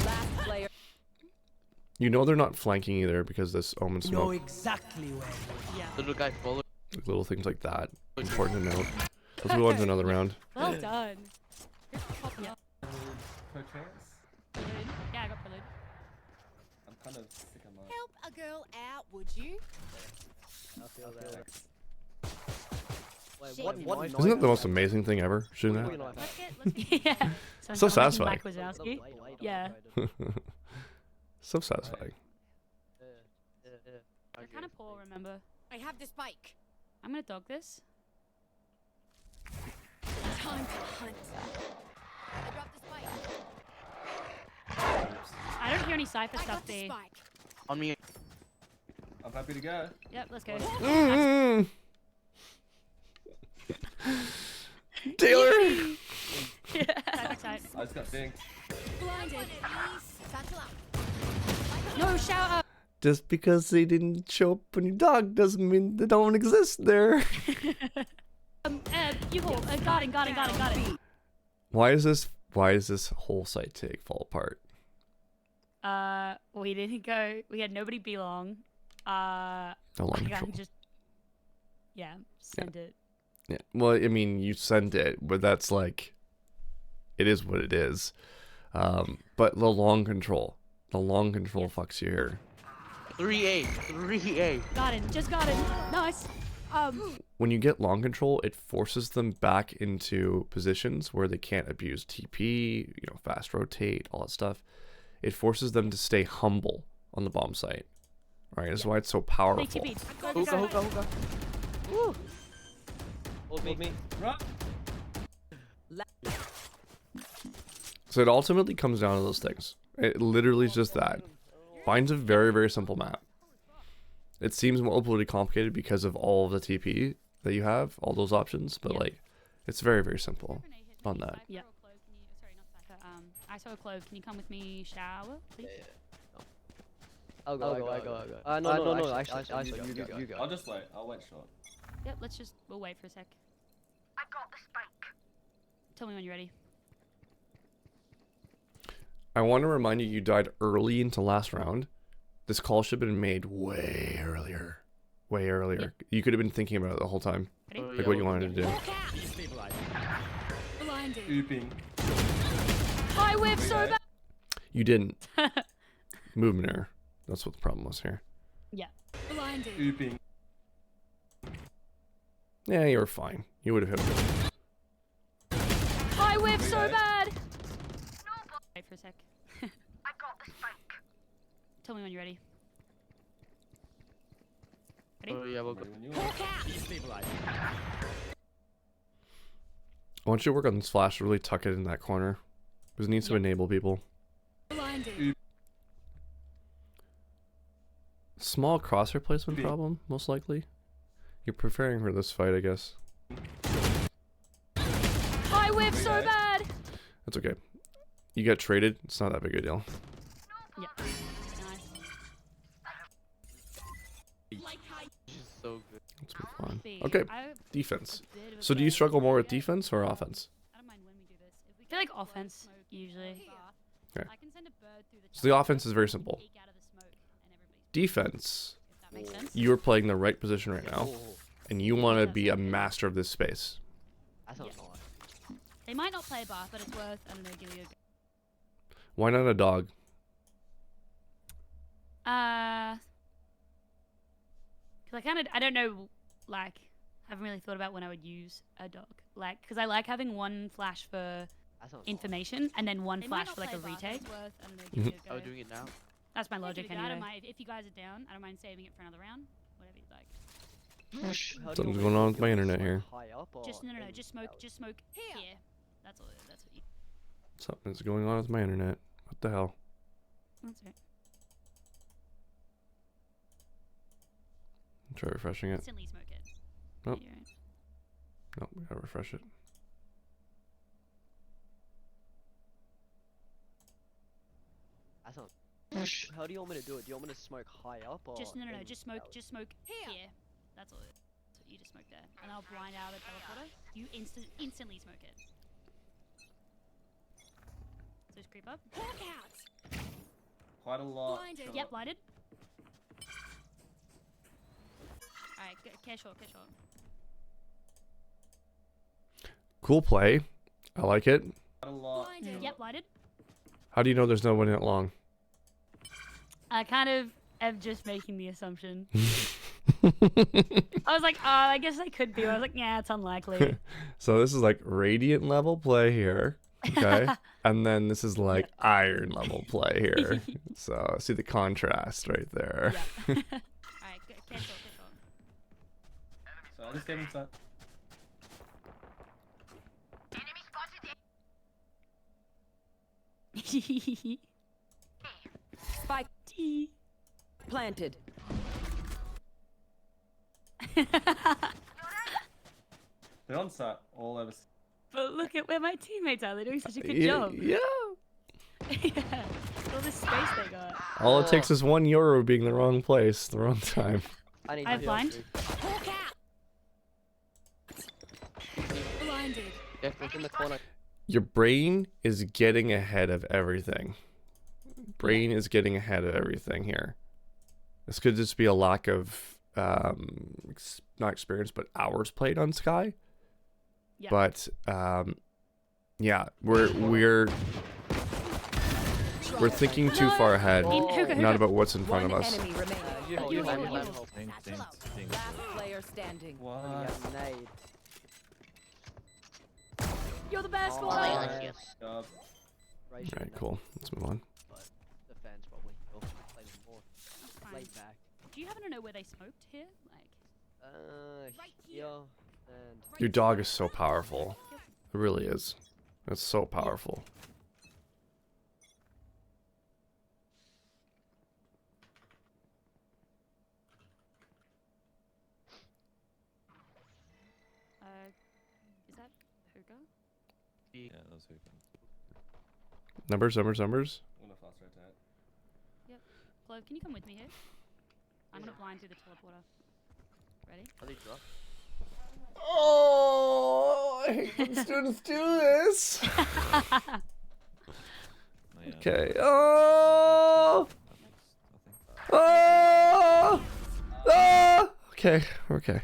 Last player. You know they're not flanking either because this omen I know smoke. exactly where. Yeah. The little guy followed. Like little things like that. Important to note. Let's move on to another round. Well done. Yeah. Per chance? Yeah, I got prelude. I'm kind of sick of my. Help a girl out, would you? I feel that. Shit. What? Isn't that the most amazing thing ever? Shooting that? Let's get. Yeah. So satisfying. Mike Wazowski. Yeah. So satisfying. They're kind of poor, remember? I have the spike. I'm gonna dog this. Time to hunt. I dropped the spike. I don't hear any Cypher I stuff got the there. spike. On me. I'm happy to go. Yep, let's go. Mm. Taylor! Side. I just got dinged. Blinded. Satchel up. No, shout out. Just because they didn't show up on your dog doesn't mean they don't exist there. You hold. Got it. Why is this whole site take fall apart? We didn't go. We had nobody be long. No I long think I control. just. Yeah, send it. Yeah. Well, I mean, you sent it, but that's like, it is what it is. But the long control fucks you here. 3A. Got it. Just got it. Nice. When you get long control, it forces them back into positions where they can't abuse TP, fast rotate, all that stuff. It forces them to stay humble on the bomb site. Right? That's why it's so powerful. TP. Hookah. Woo. Hold me. Run! So it ultimately comes down to those things. It literally is just that. Find a very, very simple map. It seems overly complicated because of all of the TP that you have, all those options, but like, it's very, very simple on that. Yeah. Sorry, not Cypher. I saw a clove. Can you come with me? Shower, please. I'll go. No. Actually, you go. I'll just wait. I'll wait short. Yep. We'll wait for a sec. I got the spike. Tell me when you're ready. I want to remind you, you died early into last round. This call should have been made way earlier. Way earlier. Yeah. You could have been thinking about it the whole time. Ready? Like what you wanted to do. Hawk out. Blinded. Ooping. I whip so bad. You didn't. Movement error. That's what the problem was here. Yeah. Blinded. Ooping. Yeah, you were fine. You would have hit him. I whiff so bad. Wait for a sec. Tell me when you're ready. Ready? Oh, yeah, we'll go. I want you to work on this flash, really tuck it in that corner. Because it needs to enable people. Blinded. Small crosshair placement problem, most likely. You're preparing for this fight, I guess. I whiff so bad. That's okay. You get traded, it's not that big a deal. Yeah. She's so good. Let's move on. B. Okay, I have defense. a bit of a So do you bad- struggle more with defense or offense? I don't mind when we do this. I feel like offense usually. Okay. I can send a bird through the So the offense is very simple. peek out of the smoke and everybody's Defense, if that makes sense. you are playing the right position right now, Oh, and you want to be a master of this space. That sounds nice. They might not play bath, but it's worth, I don't know, giving it a go. Why not a dog? Cause I don't know, like, haven't really thought about when I would use a dog. Like, cause I like having one flash for That sounds information and then one They might flash not for like a play bath, retake. it's worth, I don't know, giving it a oh, go. doing it now? That's my Yeah, logic give it a go. I don't anyway. mind if you guys are down. I don't mind saving it for another round. Whatever you like. How do you Something's want me going to on do with my it? internet Smoke here. high up or Just no, in just smoke out? here. That's all. That's what you. Something's going on with my internet. What the hell? That's it. Try refreshing it. Instantly smoke it. Nope. Yeah, you're right. Nope, we gotta refresh it. That sounds. How do you want me to do it? Do you want me to smoke high up or? Just no, in just out? smoke here. That's all. That's what you just smoke there, and I'll blind out a teleporter. You instantly smoke it. So just creep up. Hawk out. Quite a lot. Blinded. Yep, blinded. Alright, care short. Cool play. I like it. Quite a lot. Blinded. Yep, blinded. How do you know there's no one in it long? I kind of am just making the assumption. I was like, oh, I guess I could be. I was like, yeah, it's unlikely. So this is like radiant level play here. Okay. And then this is like iron level play here. So see the contrast right there. Yep. Alright, care short. So I just gave him set. Spike T. planted. They're on set all over. But look at where my teammates are. They're doing such a good Yeah, job. yeah. Yeah. All this space they got. All it takes is €1 being the wrong place, the wrong time. I need I have to blind. Hawk out. Blinded. Yeah, look in the corner. Your brain is getting ahead of everything. Brain is getting ahead of everything here. This could just be a lack of not experience, but hours played on Sky. Yeah. But yeah, we're thinking too far ahead, Hookah. not about what's in front One of us. enemy remaining. You hold, You you hold, hold, you you hold. hold. Think, think, think. Last player standing. What? Yeah, nade. You're the best Oh, one. nice. God. Right, All right, cool. Let's move on. But the fans probably will play them more Fine. laid back. Do you happen to know where they smoked here? Like, Right Here here. and Your dog is so powerful. It really is. It's so powerful. is that hookah? Yeah, that's who can. Numbers. I'm gonna fast rotate. Clove, can you come with me here? I'm gonna blind through the teleporter. Ready? are they drunk? Oh, I hate when students do this. Oh, yeah. Okay. Oh. I think. Oh. Okay. Okay.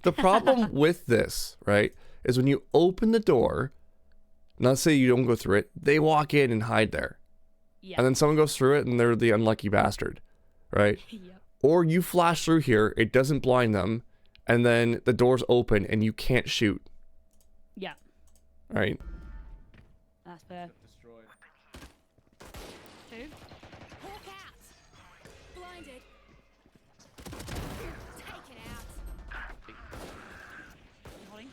The problem with this, right, is when you open the door, not say you don't go through it, they walk in and hide there. Yeah. And then someone goes through it and they're the unlucky bastard, right? Yep. Or you flash through here, it doesn't blind them, and then the door's open and you can't shoot, Yeah. right? That's fair. Got destroyed. 2. Hawk out. Blinded. Taken out. You holding?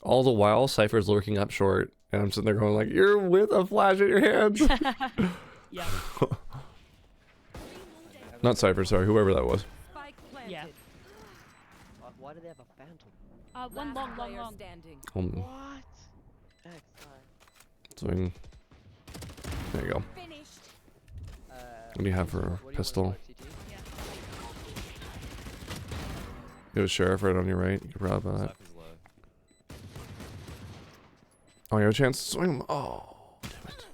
All the while, Cypher's lurking up short, and I'm sitting there going like, "You're with a flash in your hands." Yeah. Not Cypher, sorry, whoever that was. Spike planted. Yeah. Why do they have a phantom? One Last long. player standing. What? Swing. There you go. Finished. What do you have for a What do you want pistol? to smoke, CT? Yeah. You have a sheriff right on your right. You can grab that. Cypher's low. Oh, you have a chance to swing him. Oh, damn it.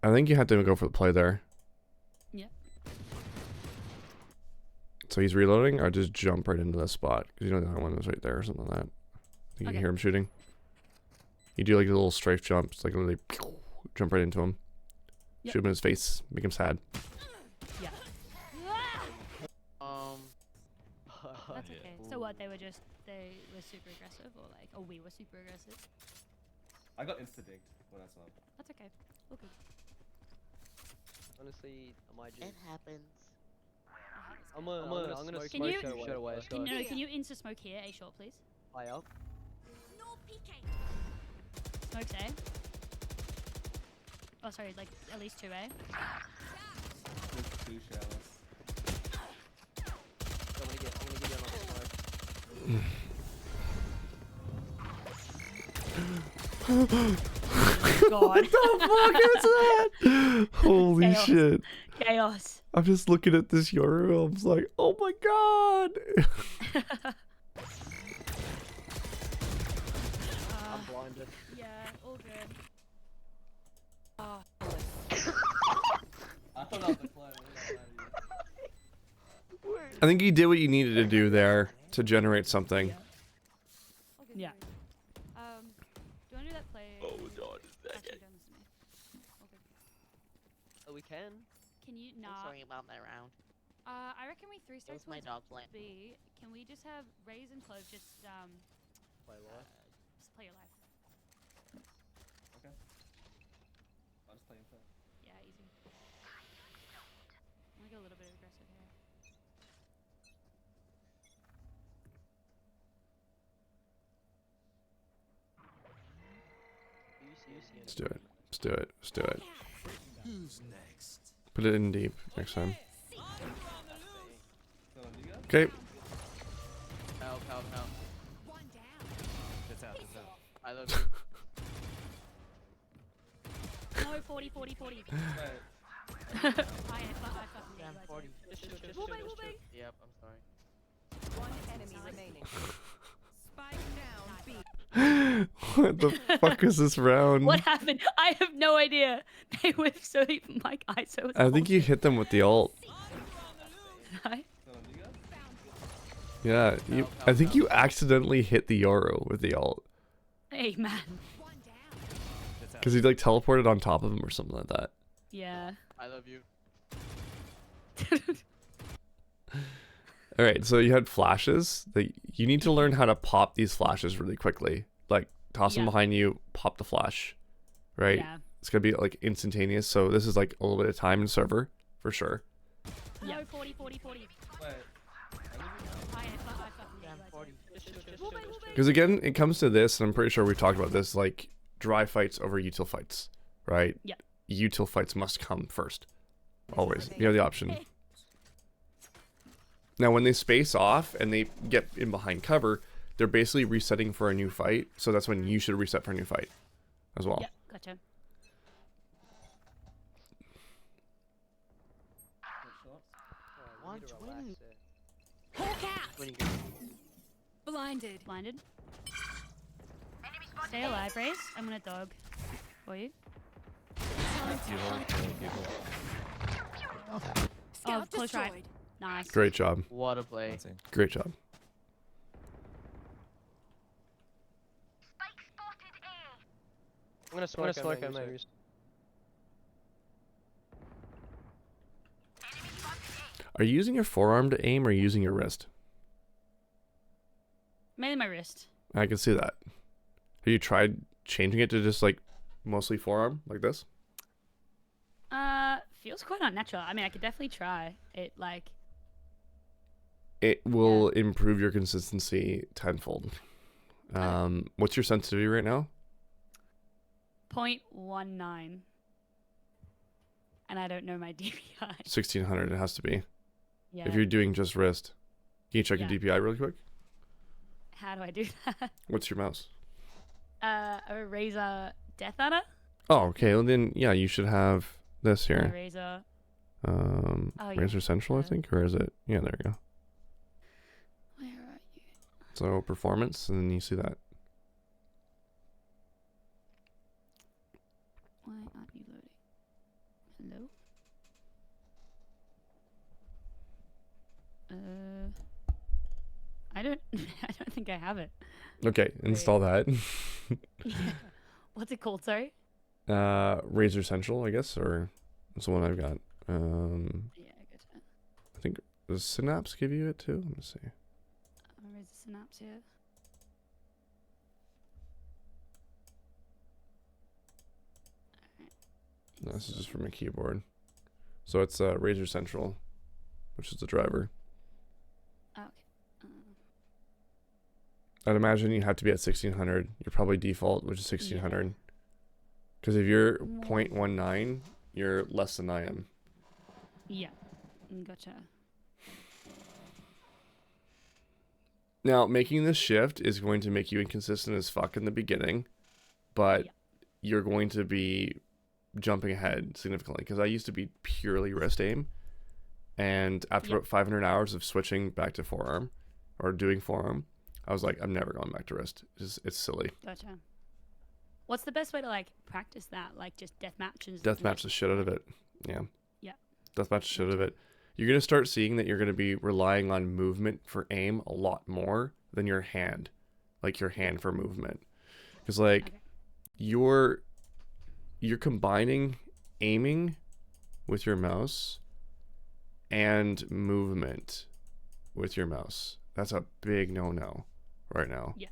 I think you had to go for the play there. Yeah. So he's reloading, or just jump right into this spot? Because you know the other one was right there or something like that. I think you Okay. can hear him shooting. You do like a little strafe jump, just like literally jump right into him. Yep. Shoot him in his face, make him sad. Yeah. Um. That's okay. So what? They were super aggressive, or we were super aggressive. I got insta-digged when I saw him. That's okay. All good. Honestly, I might just. It happens. I'm gonna Can smoke you- straight away. Can you insta smoke here? A short, please. High up. No peeking. Smokes A. Oh, sorry, like at least 2A. There's 2 showers. I'm gonna give you another smoke. God. What the fuck is that? Holy Chaos. shit. Chaos. I'm just looking at this Yoru. I'm just like, oh my god. I'm blinded. Yeah, all good. I thought that was the play. I think you did what you needed to do there to generate something. Yeah. Do you want to do that play? Oh, God. Actually, don't listen to me. All good. Oh, we can. Can you I'm not? sorry about that round. I reckon we 3 It stars was my dog's land. B. Can we just have Raise and Clove just Play live. just play your life? Okay. I'll just play him first. Yeah, easy. I'm gonna go a little bit aggressive here. Let's do it. Let's do it. Let's do it. Who's next? Put it in deep next time. So, you guys? Okay. Help. One down. That's out. That's out. I love you. No, 40. Wait. I fucking Yeah, I'm 40. Will be. Yep, I'm sorry. One enemy remaining. Spike down B. What the fuck is this round? What happened? I have no idea. They were so my ISO was I think you hit them with the ult. Right? So, you guys? Yeah, I think you accidentally hit the Yoru with the ult. Hey man. One down. That's out. Because he like teleported on top of him or something like that. Yeah. I love you. Alright, so you had flashes. You need to learn how to pop these flashes really quickly. Like, toss them Yeah. behind you, pop the flash. Right? Yeah. It's gonna be like instantaneous, so this is like a little bit of time in server, for sure. No, 40. Wait. I fucking Yeah, I'm 40. Will be. Because again, it comes to this, and I'm pretty sure we've talked about this, like dry fights over util fights, right? Yeah. Util fights must come first. Always. You have the option. Now, when they space off and they get in behind cover, they're basically resetting for a new fight. So that's when you should reset for a new fight as well. Yep, gotcha. Oh, we need to 120. relax it. Hawk out. When you get Blinded. Blinded. Stay alive, Race. I'm gonna dog for you. Scout close right. destroyed. Nice. Great job. what a play. Let's see. Great job. I'm gonna smoke him, maybe. Are you using your forearm to aim or are you using your wrist? Mainly my wrist. I can see that. Have you tried changing it to just like mostly forearm like this? Feels quite unnatural. I mean, I could definitely try it. Like, It will improve your consistency tenfold. What's your sensitivity right now? 0.19. And I don't know my DPI. 1600. It has to be. Yeah. If you're doing just wrist, can you check your DPI really quick? How do I do that? What's your mouse? A Razer Death Adder? Oh, okay. Well, then yeah, you should have this A here. Razer. Razer Central, I think, or is it? Yeah, there you go. Where are you? So performance, and then you see that. Why aren't you loading? Hello? I don't think I have it. Okay, install that. What's it called, sorry? Razer Central, I guess, or that's the one I've got. Yeah, I gotcha. I think does Synapse give you it too? Let me see. Razer Synapse here. No, this is just from a keyboard. So it's Razer Central, which is the driver. Oh, okay. I'd imagine you have to be at 1600. You're probably default, which is 1600. Because if you're 0.19, you're less than I am. Yeah, gotcha. Now, making this shift is going to make you inconsistent as fuck in the beginning, but you're going to be jumping ahead significantly. Because I used to be purely wrist aim, and after about 500 hours of switching back to forearm, or doing forearm, I was like, I'm never going back to wrist. It's silly. Gotcha. What's the best way to like practice that? Like just death matches? Deathmatch the shit out of it. Yeah. Yeah. Deathmatch the shit out of it. You're going to start seeing that you're going to be relying on movement for aim a lot more than your hand. Like your hand for movement. Because like you're combining aiming with your mouse and movement with your mouse. That's a big no-no right now. Yeah.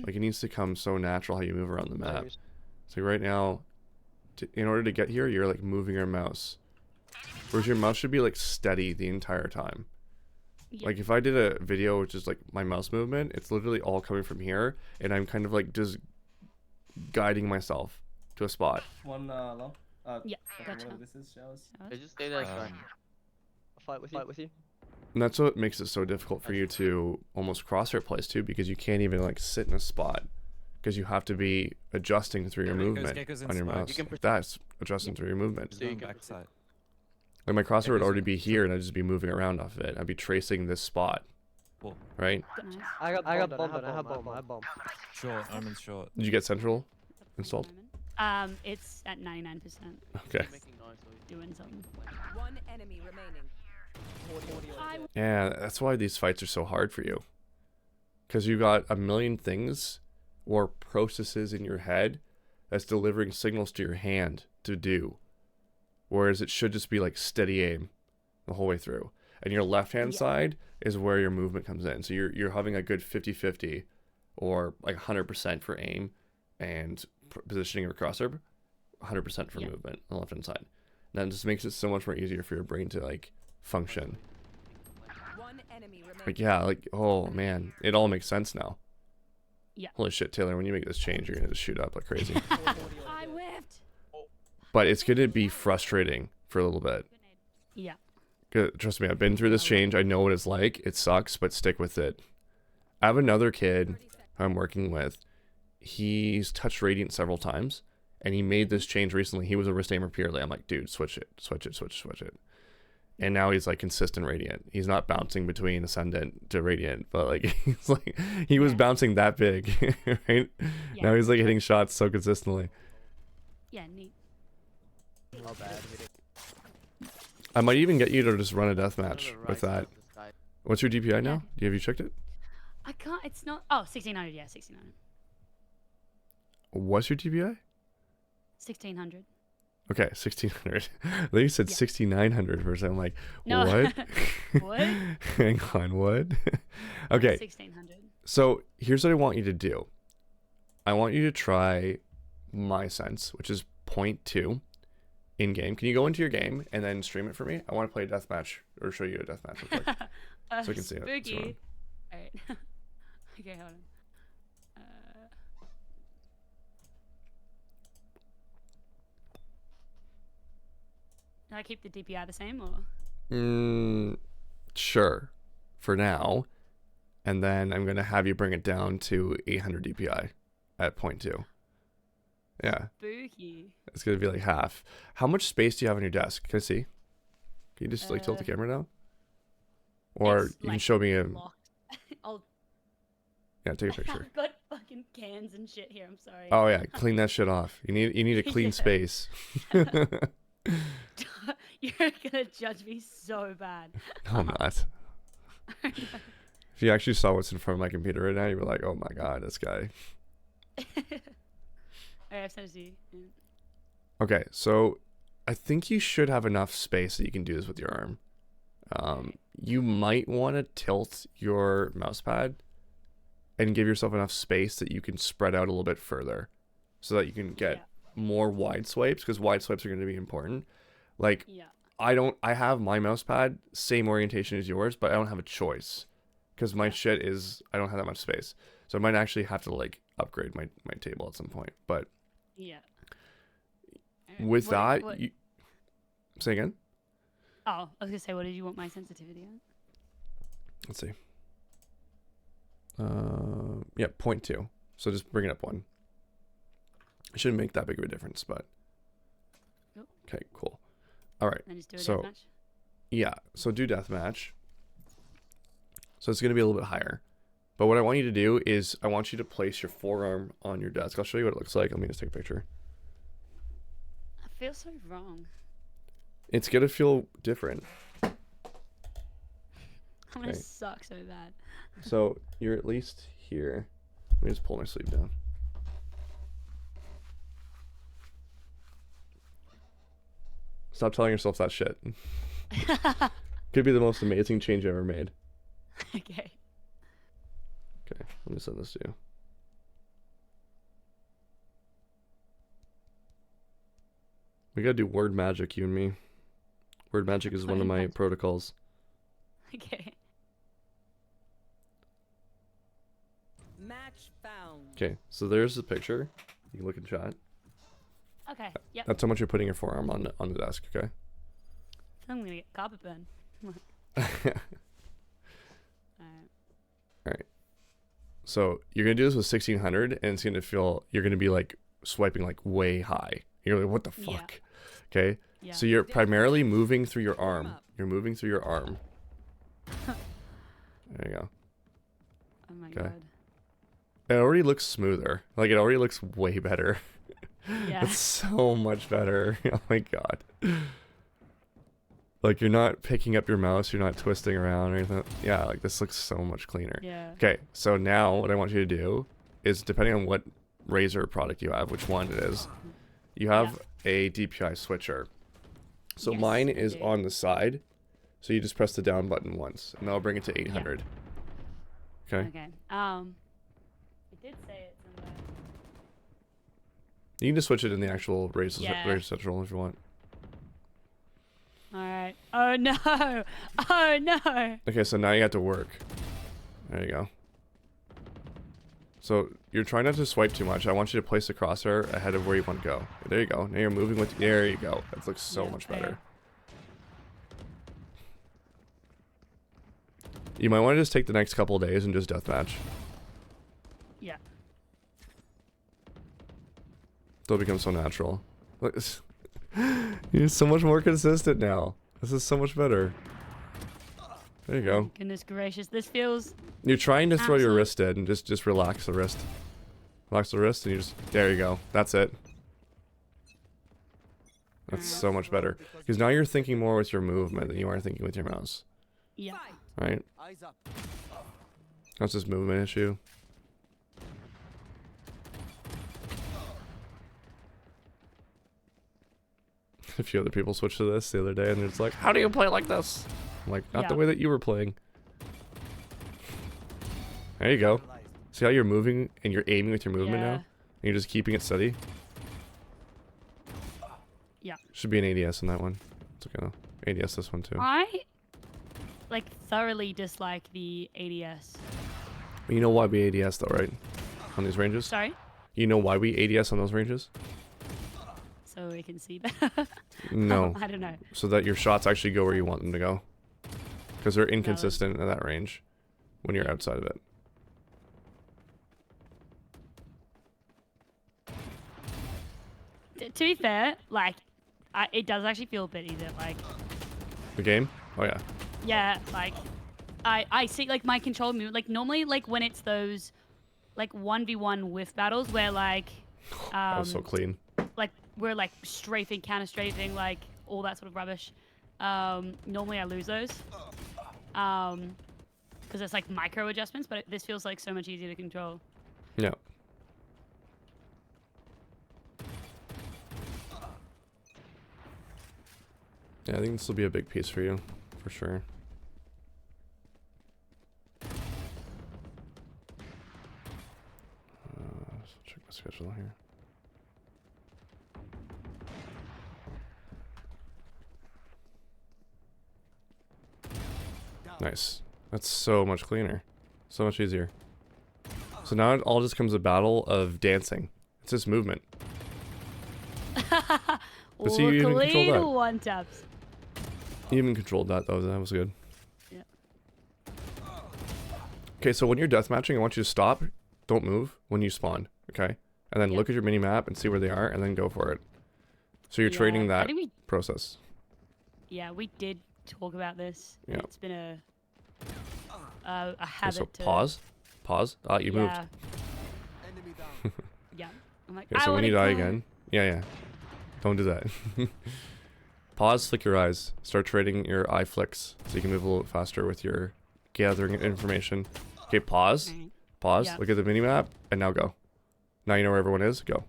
Like it needs to come so natural how you move around the map. So right now, in order to get here, you're like moving your mouse. Whereas your mouse should be like steady the entire time. Yeah. Like if I did a video which is like my mouse movement, it's literally all coming from here, and I'm kind of like just guiding myself to a spot. One long. Yeah, gotcha. This is showers. Hey, just stay there, Sky. I'll fight with you. And that's what makes it so difficult for you to almost crosshair place too, because you can't even like sit in a spot, because you have to be adjusting through your movement on your mouse. Like, that's adjusting through your movement. So you can backside. Like my crosshair would already be here, and I'd just be moving around off of it. I'd be tracing this spot, right? Nice. I got bomb. I have bomb. Short, I'm in short. Did you get central installed? It's at 99%. Okay. Doing something. One enemy remaining. Yeah, that's why these fights are so hard for you. Because you got a million things or processes in your head that's delivering signals to your hand to do. Whereas it should just be like steady aim the whole way through. And your left-hand side is where your movement comes in. So you're having a good 50-50 or like 100% for aim and positioning your crosshair, 100% for movement on the left-hand side. And that just makes it so much more easier for your brain to like function. One enemy remaining. Like, yeah, like, oh man, it all makes sense now. Yeah. Holy shit, Taylor, when you make this change, you're gonna just shoot up like crazy. I whiffed. But it's gonna be frustrating for a little bit. Yeah. Trust me, I've been through this change. I know what it's like. It sucks, but stick with it. I have another kid I'm working with. He's touched Radiant several times, and he made this change recently. He was a wrist aimer purely. I'm like, dude, switch it. And now he's like consistent Radiant. He's not bouncing between Ascendant to Radiant, but like he's like he was bouncing that big, right? Yeah. Now he's like hitting shots so consistently. Yeah, neat. Not bad. I might even get you to just run a deathmatch with that. What's your DPI now? Have you checked it? I can't. It's not. Oh, 1600. Yeah, 1600. What's your DPI? 1600. Okay, 1600. I think you said 6900 for a second. I'm like, No. what? What? Hang on, what? Okay. 1600. So here's what I want you to do. I want you to try my sense, which is 0.2 in game. Can you go into your game and then stream it for me? I want to play a deathmatch or show you a deathmatch real quick. So we can see it. Spooky. Alright. Okay, hold on. Do I keep the DPI the same or? Sure, for now. And then I'm going to have you bring it down to 800 DPI at 0.2. Yeah. Spooky. It's going to be like half. How much space do you have on your desk? Can I see? Can you just like tilt the camera down? Or It's, you can like, show me a... locked. I'll Yeah, take a picture. I've got fucking cans and shit here. I'm sorry. Oh yeah, clean that shit off. You need a clean Yeah. space. You're gonna judge me so bad. No, I'm not. If you actually saw what's in front of my computer right now, you'd be like, oh my god, this guy. Alright, I've sent it to you. Yeah. Okay, so I think you should have enough space that you can do this with your arm. You might want to tilt your mouse pad and give yourself enough space that you can spread out a little bit further so that you can get more wide swipes, because wide swipes are going to be important. Like, Yeah. I have my mouse pad, same orientation as yours, but I don't have a choice because my shit is, I don't have that much space. So I might actually have to like upgrade my table at some point. But Yeah. with that, what- you say again? Oh, I was gonna say, what did you want my sensitivity at? Let's see. Yeah, 0.2. So just bring it up one. It shouldn't make that big of a difference, but Cool. okay, cool. All right. Then just do a So deathmatch. yeah, so do deathmatch. So it's gonna be a little bit higher. But what I want you to do is I want you to place your forearm on your desk. I'll show you what it looks like. Let me just take a picture. I feel so wrong. It's gonna feel different. I'm gonna Okay. suck so bad. So you're at least here. Let me just pull my sleeve down. Stop telling yourself that shit. Could be the most amazing change I ever made. Okay. Okay, let me send this to you. We gotta do word magic, you and me. Word magic is one of Word my magic. protocols. Okay. Match found. Okay, so there's the picture. You can look in chat. Okay. Yep. That's how much you're putting your forearm on the desk, okay? I'm gonna get carpet burn. Alright. So you're gonna do this with 1600, and it's gonna feel, you're gonna be like swiping like way high. You're like, what the Yeah. fuck? Okay. Yeah. So you're primarily moving through your arm. You're moving through your arm. There you go. Oh my Okay. god. It already looks smoother. Like it already looks way better. Yeah. It's so much better. Oh my god. Like you're not picking up your mouse, you're not twisting around or anything. Yeah, like this looks so much cleaner. Yeah. Okay, so now what I want you to do is, depending on what Razer product you have, which one it is, you have a DPI switcher. So Yes, mine I is do. on the side. So you just press the down button once, and that'll bring it to 800. Okay. Okay. It did say it somewhere. You can just switch it in the actual Razer Yeah. Central if you want. Alright. Oh no! Oh no! Okay, so now you have to work. There you go. So you're trying not to swipe too much. I want you to place the crosshair ahead of where you want to go. There you go. Now you're moving with. There you go. That looks so Yeah, much okay. better. You might want to just take the next couple of days and just deathmatch. Yeah. It'll become so natural. Look, you're so much more consistent now. This is so much better. There you go. Goodness gracious, this feels. You're trying to throw your Absolute- wrist in. Just relax the wrist. Relax the wrist, and you just. There you go. That's it. That's so much better. Because now you're thinking more with your movement than you are thinking with your mouse. Yeah. Right? Eyes up. That's just movement issue. A few other people switched to this the other day, and it's like, how do you play like this? I'm like, not the Yeah. way that you were playing. There you go. See how you're moving and you're aiming with your movement now? Yeah. And you're just keeping it steady? Should be an ADS in that one. It's okay though. ADS this one too. I like thoroughly dislike the ADS. You know why we ADS though, right? On these ranges? Sorry? You know why we ADS on those ranges? So we can see better. No. I don't know. So that your shots actually go where you want them to go. Because they're inconsistent in that range when you're outside of it. To be fair, like, it does actually feel a bit easier. Like, The game? Oh yeah. yeah, like, I see, like, my control move. Like, normally, like, when it's those, like, 1v1 whiff battles where, like, That was so clean. like, we're, like, strafing, counter-strafing, like, all that sort of rubbish. Normally I lose those. Because it's, like, micro adjustments, but this feels, like, so much easier to control. Yeah. Yeah, I think this will be a big piece for you, for sure. Let's check my schedule here. Nice. That's so much cleaner. So much easier. So now it all just becomes a battle of dancing. It's just movement. But see, you even controlled that. One taps. You even controlled that though. That was good. Yeah. Okay, so when you're deathmatching, I want you to stop. Don't move when you spawn. Okay? And then look at your mini map and see where they are and then go for it. So you're trading I that think process. Yeah, we did talk about this. Yeah. It's been a Okay, habit so to... pause. Pause. Ah, you moved. Yeah. Yeah. I'm like, Okay, so when you die again. Yeah. Don't do that. Pause, flick your eyes. Start trading your eye flicks so you can move a little bit faster with your gathering information. Okay, pause. Right. Pause. Yeah. Look at the mini map and now go. Now you know where everyone is. Go.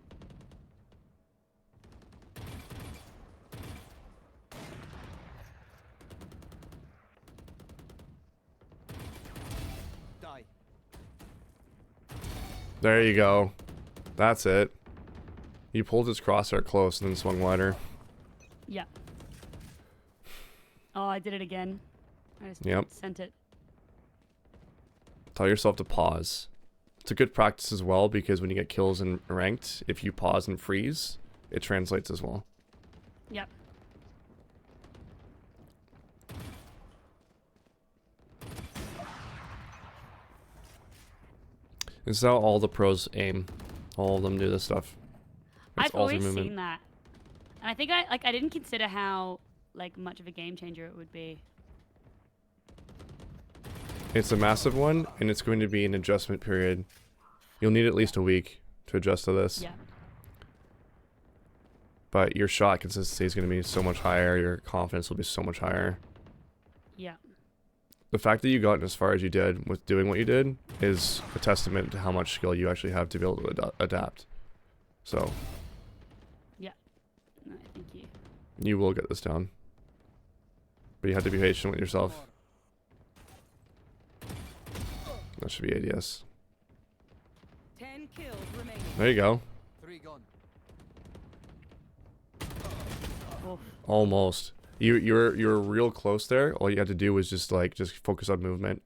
Die. There you go. That's it. You pulled his crosshair close and then swung wider. Yeah. Oh, I did it again. I just Yep. sent it. Tell yourself to pause. It's a good practice as well because when you get kills in ranked, if you pause and freeze, it translates as well. Yep. This is how all the pros aim. All of them do this stuff. It's I've all always through movement. seen that. And I think I didn't consider how like much of a game changer it would be. It's a massive one, and it's going to be an adjustment period. You'll need at least a week to adjust to this. Yeah. But your shot consistency is going to be so much higher. Your confidence will be so much higher. Yeah. The fact that you got as far as you did with doing what you did is a testament to how much skill you actually have to be able to adapt. So. Yeah. No, thank you. You will get this down. But you have to be patient with yourself. That should be ADS. 10 kills remaining. There you go. 3 gone. Oof. Almost. You're real close there. All you had to do was just focus on movement.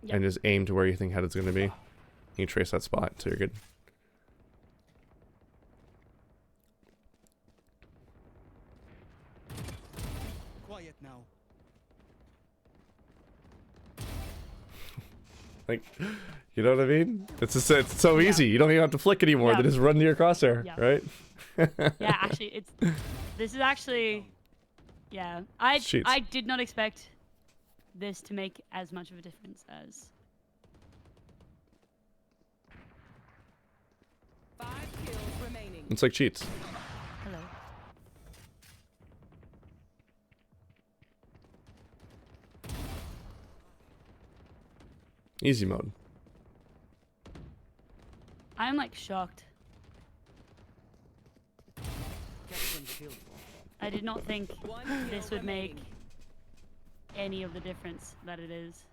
Yep. And just aim to where you think head's gonna be. You trace that spot, so you're good. Quiet now. Like, you know what I mean? It's just, it's so Yeah. easy. You don't even have to flick anymore. Yeah. They just run to your crosshair, Yeah. right? Yeah, actually, this is actually, yeah. Sheets. I did not expect this to make as much of a difference as. 5 kills remaining. It's like cheats. Hello. Easy mode. I'm like shocked. I did not think One this kill would make remaining. any of the difference that it is.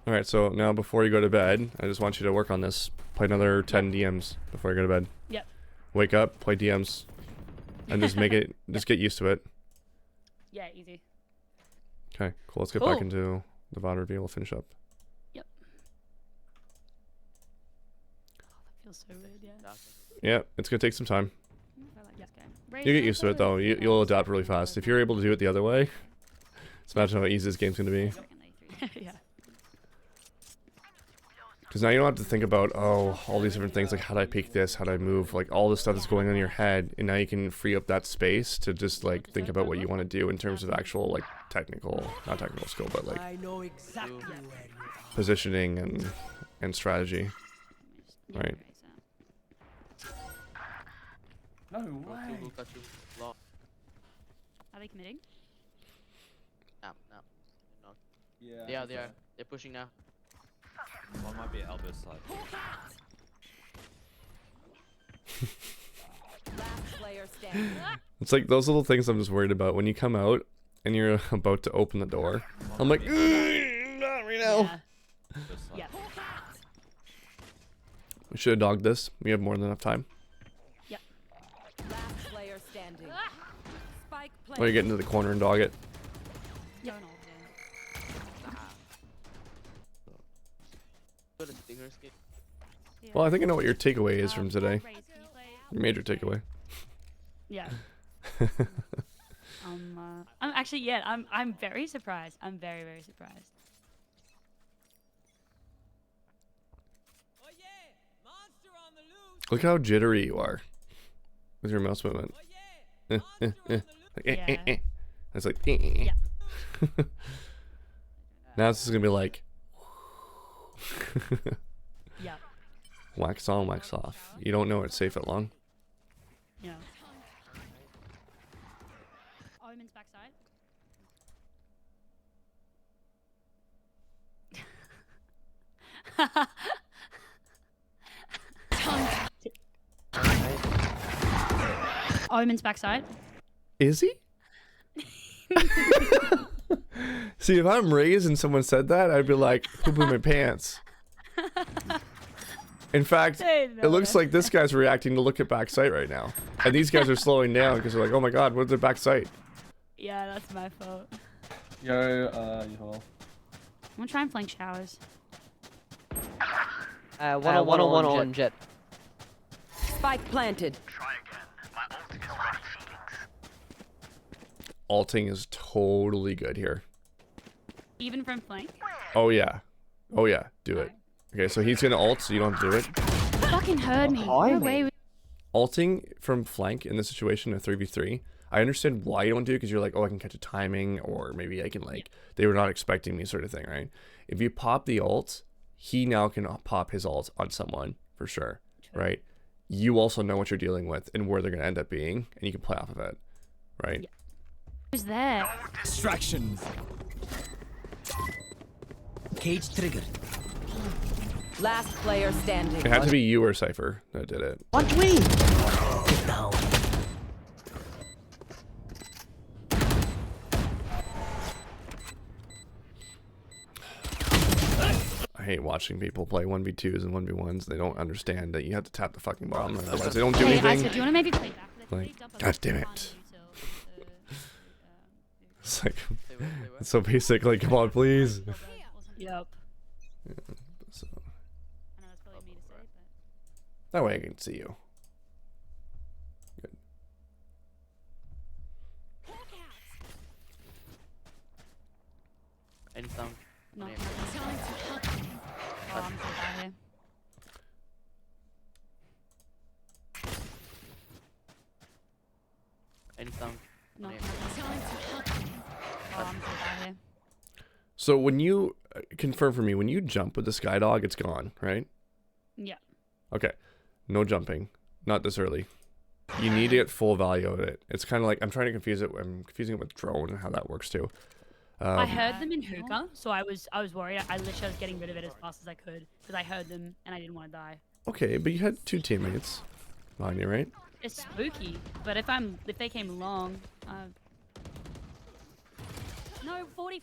Alright, so now before you go to bed, I just want you to work on this. Play another 10 DMs before you go to bed. Yep. Wake up, play DMs. and just make it, just get used to it. Yeah, easy. Okay, cool. Let's get Cool. back into the VOD review. We'll finish up. Yep. Oh, that feels so weird, yeah. Yeah, it's gonna take some time. I like this game. You get used to it though. You'll adapt really fast. If you're able to do it the other way, just imagine how easy this game's gonna be. Yeah. Because now you don't have to think about, oh, all these different things, like how do I peek this, how do I move, like all this stuff that's going on in your head, and now you can free up that space to just like think about what you want to do in terms of actual like technical, not technical skill, but like I know exactly where you are. positioning and strategy, Yeah, right? No way. Are they committing? No. Yeah. They are. They're pushing now. One might be elbow side. Last player standing. It's like those little things I'm just worried about when you come out and you're about to open the door. I'm like, not right now. Yeah. Elbow side. Yeah. We should have dogged this. We have more than enough time. Last player standing. Spike Or you planted. get into the corner and dog it. Yeah. Got a stinger skin. Well, I think I know what your takeaway is from today. Raise, can you play Your major takeaway. Yeah. I'm actually, yeah, I'm very surprised. I'm very, very surprised. Look how jittery you are with your mouse movement. Like, Yeah. It's like, Yeah. Now it's just gonna be like, Yeah. wax on, wax off. You don't know it's safe at long. Yeah. Omen's backside. Omen's backside. Is he? See, if I'm raised and someone said that, I'd be like, poo-poo my pants. In fact, it looks like this guy's reacting to look at back sight right now. And these guys are slowing down because they're like, oh my god, what's their back sight? Yeah, that's my fault. Yo, you hold. I'm gonna try and flank showers. One on jet. Spike planted. Alting is totally good here. Even from flank. Oh yeah. Oh yeah, do it. Okay, so he's gonna ult, so you don't have to do it. Fucking heard me. No way. Alting from flank in this situation, a 3v3, I understand why you don't do it, because you're like, oh, I can catch a timing, or maybe I can like, they were not expecting me sort of thing, right? If you pop the ult, he now can pop his ult on someone, for sure, right? You also know what you're dealing with and where they're gonna end up being, and you can play off of it, right? Yeah. Who's there? Distractions. Cage triggered. Last player standing. It had to be you or Cypher that did it. What do we? Get down. I hate watching people play 1v2s and 1v1s. They don't understand that you have to tap the fucking bomb, otherwise they don't do Hey, anything. Icewood, do you want to maybe play back? Like, god damn it. It's like, it's so basic, like, come on, please. Yep. So, I know that's probably me to say, but that way I can see you. Good. Any sound? no. Yeah. Oh, I'm so bad here. Any sound? No. Yeah. Oh, I'm so bad here. So when you, confirm for me, when you jump with the Sky Dog, it's gone, right? Yeah. Okay. No jumping. Not this early. You need to get full value of it. It's kind of like, I'm trying to confuse it. I'm confusing it with drone and how that works too. I heard them in hookah, so I was worried. I literally was getting rid of it as fast as I could because I heard them and I didn't want to die. Okay, but you had 2 teammates behind you, right? It's spooky, but if they came along, no, 40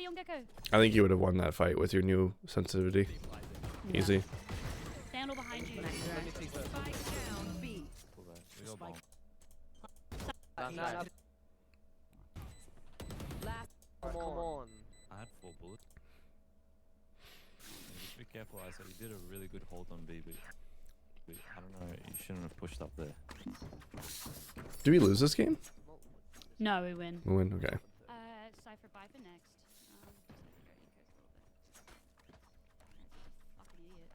on Gecko. I think you would have won that fight with your new sensitivity. Yeah. Easy. Sandal behind you. Spike down B. We got bomb. Last. Come on. I had 4 bullets. Yeah, just be careful, Isaac. You did a really good hold on B, but I don't know. You shouldn't have pushed up there. Do we lose this game? No, we win. We win. Okay. Cypher Viper next. Fucking idiot.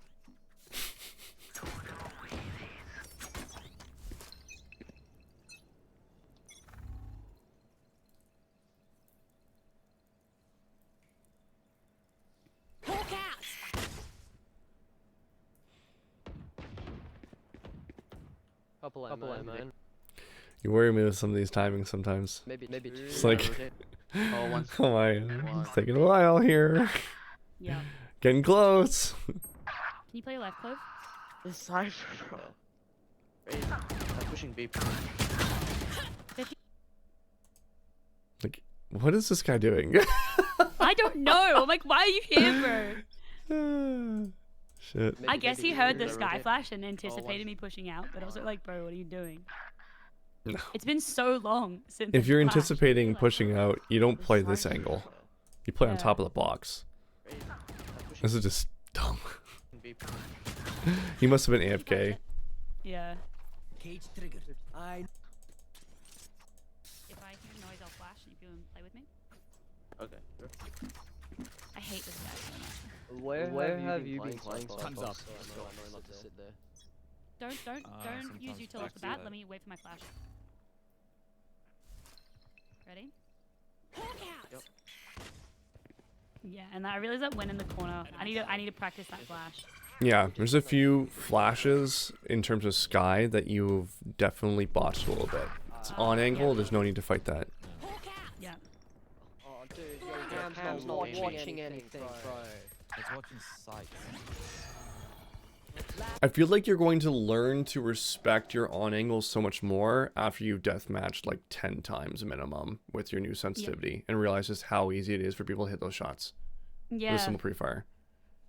Hawk out. Couple of man. You worry me with some of these timings sometimes. Maybe two. It's like, Oh, one. come on, it's taking a while here. Yeah. Getting close. Can you play left, Clove? This Cypher, bro. Wait, I'm pushing B. Like, what is this guy doing? I don't know. I'm like, why are you here, bro? Shit. I guess he heard the sky rotate. flash and anticipated me pushing out, but I was like, bro, what are you doing? No. It's been so long since. If the you're flash. anticipating Like, pushing out, you don't play this angle. You play on Yeah. top of the box. This is just dumb. B. He must have been AFK. Yeah. Cage triggered. I If I hear noise, I'll flash and you can play with me. Okay. Sure. I hate this guy so much. Where have you been playing so Time's far? up. So I know not to sit there. Don't use Sometimes util off the back bat. to Let me wait for my flash. Ready? Hawk out. Yep. Yeah, and I realized that when in the corner, I need to practice that flash. Yeah, there's a few flashes in terms of Sky that you've definitely botched a little bit. It's on angle, there's no need to fight that. Hawk out. Yeah. Oh, dude, your cam's not watching anything, bro. It's watching sights. I feel like you're going to learn to respect your on angle so much more after you've deathmatched like 10 times minimum with your new sensitivity and realize just how easy it is for people to hit those shots with a Yeah. simple pre-fire.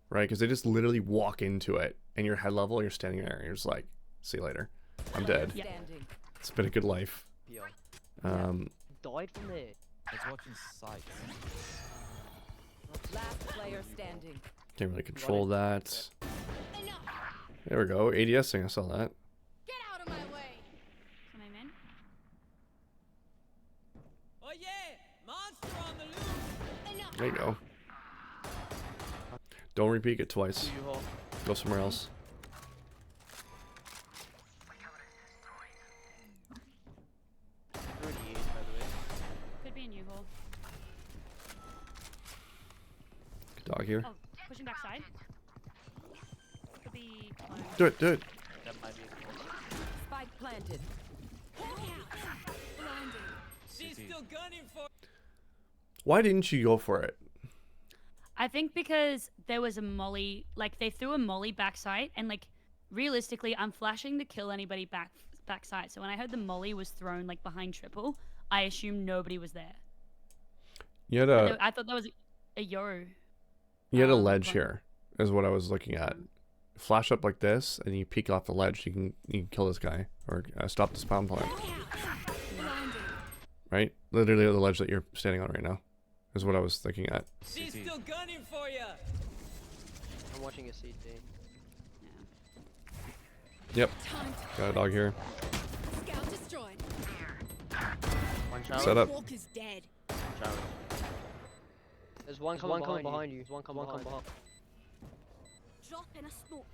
Right? Because they just literally walk into it and you're head level, you're standing there and you're just like, see you later. I'm dead. Yeah. Standing. It's been a good life. Yeah. Died from there. It's watching sights. Last player standing. Can't really control that. Enough. There we go. ADSing, I saw that. Get out of my way. Come on, man. Oh yeah! Monster on the loose! Enough. There you go. Don't repeat it twice. U-Haul. Go somewhere else. Already is, by the way. Could be a new hole. Good dog here. Oh, pushing back side. Could be. Do it, do it. That might be a Spike planted. Hawk out. Blinded. She's still gunning for. Why didn't you go for it? I think because there was a molly, like they threw a molly backside, and like realistically, I'm flashing to kill anybody backside. So when I heard the molly was thrown like behind triple, I assumed nobody was there. You had a I thought that was a Yoru. ledge Fine. here, is what I was looking at. Flash up like this, and you peek off the ledge. You can kill this guy or stop the spawn point. Hawk out. Blinded. Right? Literally the ledge that you're standing on right now, is what I was thinking at. She's still gunning for you. I'm watching a CT. Yep. Time to Got a dog here. scout destroyed. one shower. Set up. Walker's dead. Shower. There's one coming behind you. There's one coming behind. Drop in a smoke.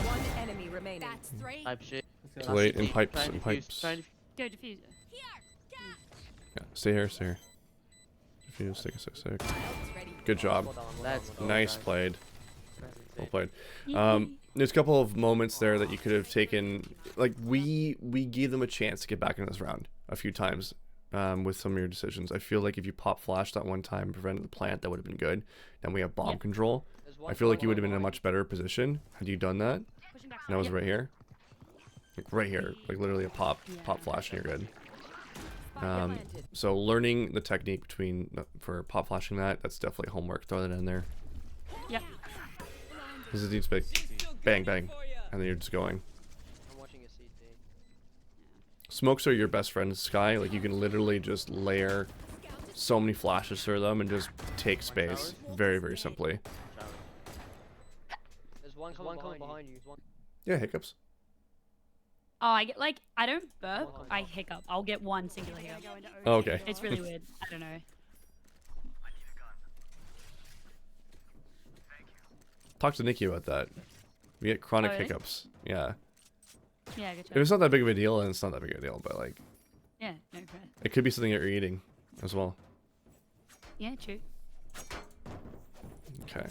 One enemy remaining. That's 3. Type shit. It's late in pipes Trying and to defuse, pipes. trying to Go diffuser. Here. Gas. Yeah, stay here, stay here. If you just take a sec. Help's ready. Good job. Let's go, Nice guys. played. Well played. Yay. There's a couple of moments there that you could have taken. Like we gave them a chance to get back in this round a few times with some of your decisions. I feel like if you pop flash that one time and prevented the plant, that would have been good. Then we have bomb Yeah. control. I feel like you would have been in a much better position had you done that. Pushing back And that was side. right here. Like, right here. Like literally a pop flash and you're good. Spike planted. So learning the technique for pop flashing that's definitely homework. Throw that in there. Yep. This is deep space. She's still Bang, gunning bang. for you. And then you're just going. I'm watching a CT. Smokes are your best friend, Sky. Like, you can literally just layer so many flashes through them and just take space very, very simply. There's one coming behind you. Yeah, hiccups. Oh, I get like I don't burp. I hiccup. I'll get one singular hiccup. Oh, okay. It's really weird. I don't know. Talk to Nikki about that. We get chronic Oh, really? hiccups. Yeah. Yeah, good If job. it's not that big of a deal, then it's not that big of a deal. But like, Yeah, no fair. it could be something that you're eating as well. Yeah, true. Okay.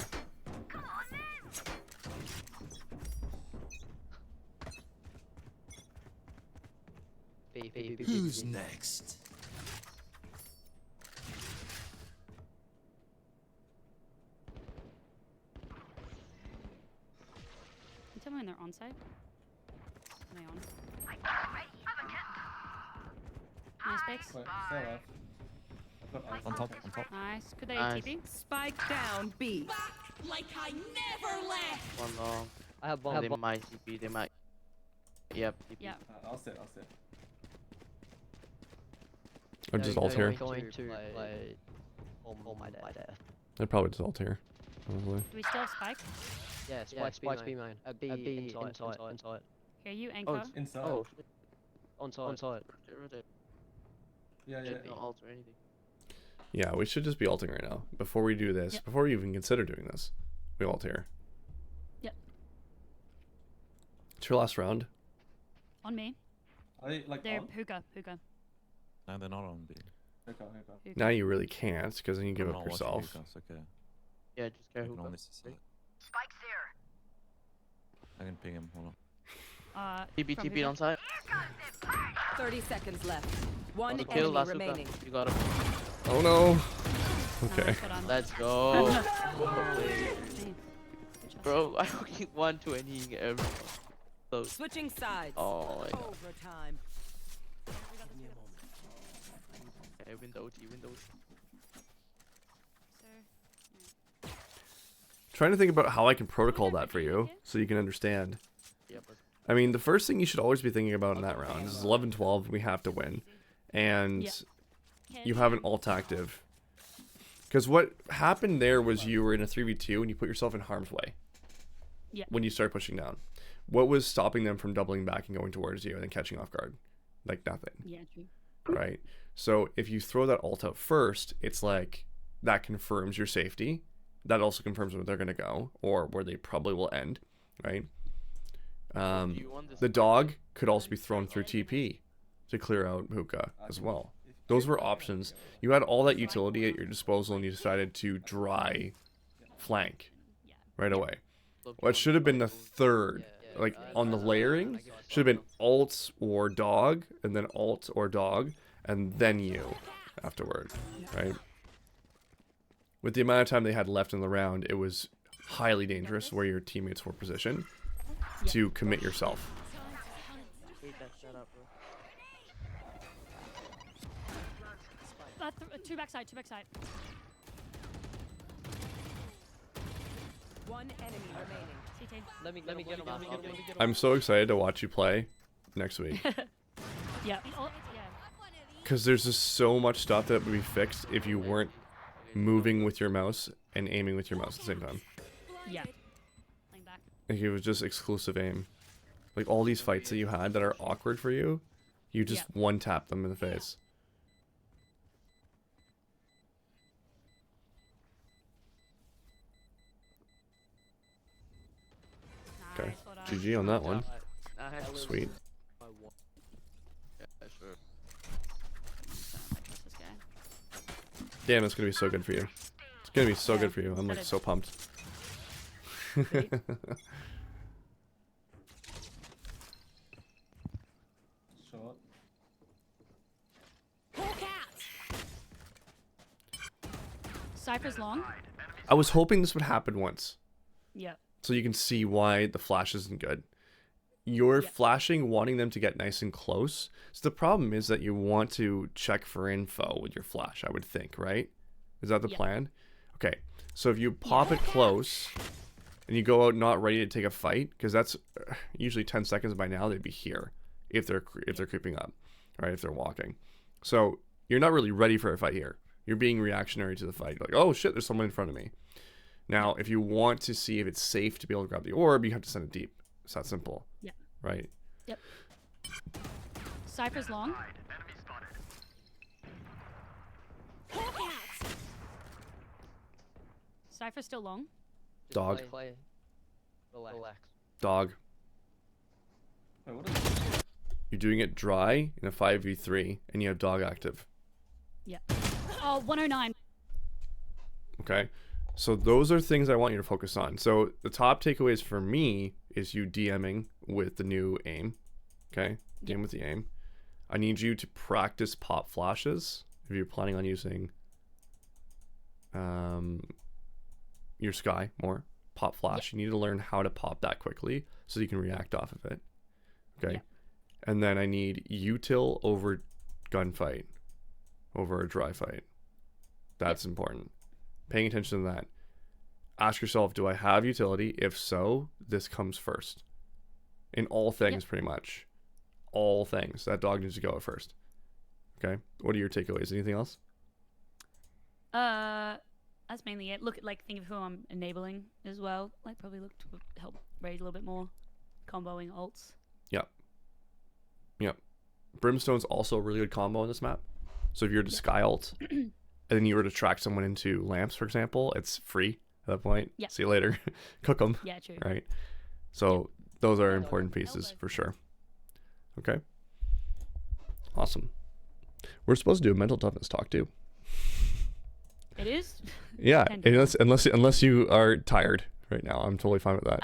Who's next? Can you tell me when they're on site? Are they on? Nice picks. Wait, stay alive. I've got ice. On top, on top. Nice. Could they Nice. TP? Spike down B. Like I never left. One long. I have They bomb. might CP, they might. Yep, CP. Yeah. I'll sit. Or just ult here. Going to play on my death. I'd probably just ult here. Probably. Do we still have spike? Yeah, spike's B main. B inside. Here, you Oh, anchor. it's Inside. Oh, On site. Yeah. no ult or anything. Yeah, we should just be ulting right now. Before we do this, Yep. before we even consider doing this, we ult here. Yep. It's your last round. On me. Are they like They're on? hookah. No, they're not on B. Okay. Hookah. Now you really can't, because then you give I'm up not watching yourself. hookah, it's okay. Yeah, just go I can hookah. only see. I can ping him, hold on. TP, from TP hookah. on site. 30 seconds left. One Kill, enemy last hookah. remaining. You got him. Oh no. Okay. Nice, well done. Let's go. Good job. Bro, I fucking 120 every. So, Switching sides. oh my god. Overtime. Okay, window T. Trying to think about how I can protocol that for you, so you can understand. Yeah, I mean, the first thing you should always be thinking about in that round is 11-12, we have to win. And Yeah. you have an ult active. Because what happened there was you were in a 3v2 and you put yourself in harm's way. Yeah. When you start pushing down. What was stopping them from doubling back and going towards you and then catching off guard? Like nothing, Yeah, true. right? So if you throw that ult out first, it's like that confirms your safety. That also confirms where they're going to go or where they probably will end, right? you want this The dog could also be thrown through TP to clear out hookah as well. Those were options. You had all that utility at your disposal and you decided to dry flank right away. What should have been the third, like on the layering, should have been alt or dog, and then alt or dog, and then you afterward, right? With the amount of time they had left in the round, it was highly dangerous where your teammates were positioned to commit yourself. hate that setup, bro. Two backside. One enemy remaining. CT. Let me get him. I'm so excited to watch you play next week. Yeah. Oh, yeah. Because there's just so much stuff that would be fixed if you weren't moving with your mouse and aiming with your mouse at the same time. Yeah. Playing back. Like it was just exclusive aim. Like all these fights that you had that are awkward for you, you just one tap them in the face. Okay. Nice, well done. GG on that one. Nice. Sweet. Yeah, sure. I trust this guy. Damn, it's gonna be so good for you. It's gonna be so good for you. I'm like so pumped. Short. Hawk out. Cypher's long. I was hoping this would happen once, Yeah. so you can see why the flash isn't good. You're flashing, wanting them to get nice and close. So the problem is that you want to check for info with your flash, I would think, right? Is that the plan? Okay, so if you pop it close and you go out not ready to take a fight, because that's usually 10 seconds by now, they'd be here if they're creeping up. right? If they're walking. So you're not really ready for a fight here. You're being reactionary to the fight. Like, oh shit, there's someone in front of me. Now, if you want to see if it's safe to be able to grab the orb, you have to send it deep. It's that simple. Yeah. Right? Yep. Cypher's long. Cypher's still long. Dog. Play. Relax. Dog. Wait, what is this? You're doing it dry in a 5v3, and you have dog active. Yeah. Oh, 109. Okay? So those are things I want you to focus on. So the top takeaways for me is you DMing with the new aim. Okay? DM with the aim. I need you to practice pop flashes if you're planning on using your SKYE more. Pop flash. You need to learn how to pop that quickly so you can react off of it. Okay? And then I need util over gunfight over a dry fight. That's important. Paying attention to that. Ask yourself, do I have utility? If so, this comes first. In all things, pretty much. All things. That dog needs to go at first. Okay? What are your takeaways? Anything else? That's mainly it. Look at, like, think of who I'm enabling as well. Like, probably look to help raise a little bit more comboing ults. Yep. Yep. Brimstone's also a really good combo on this map. So if you're to SKYE ult, and then you were to track someone into lamps, for example, it's free at that point. Yep. See you later. Cook them. Yeah, true. Right? So those are important pieces for sure. Okay? Awesome. We're supposed to do a mental toughness talk too. It is? Yeah, Potentially. unless you are tired right now. I'm totally fine with that.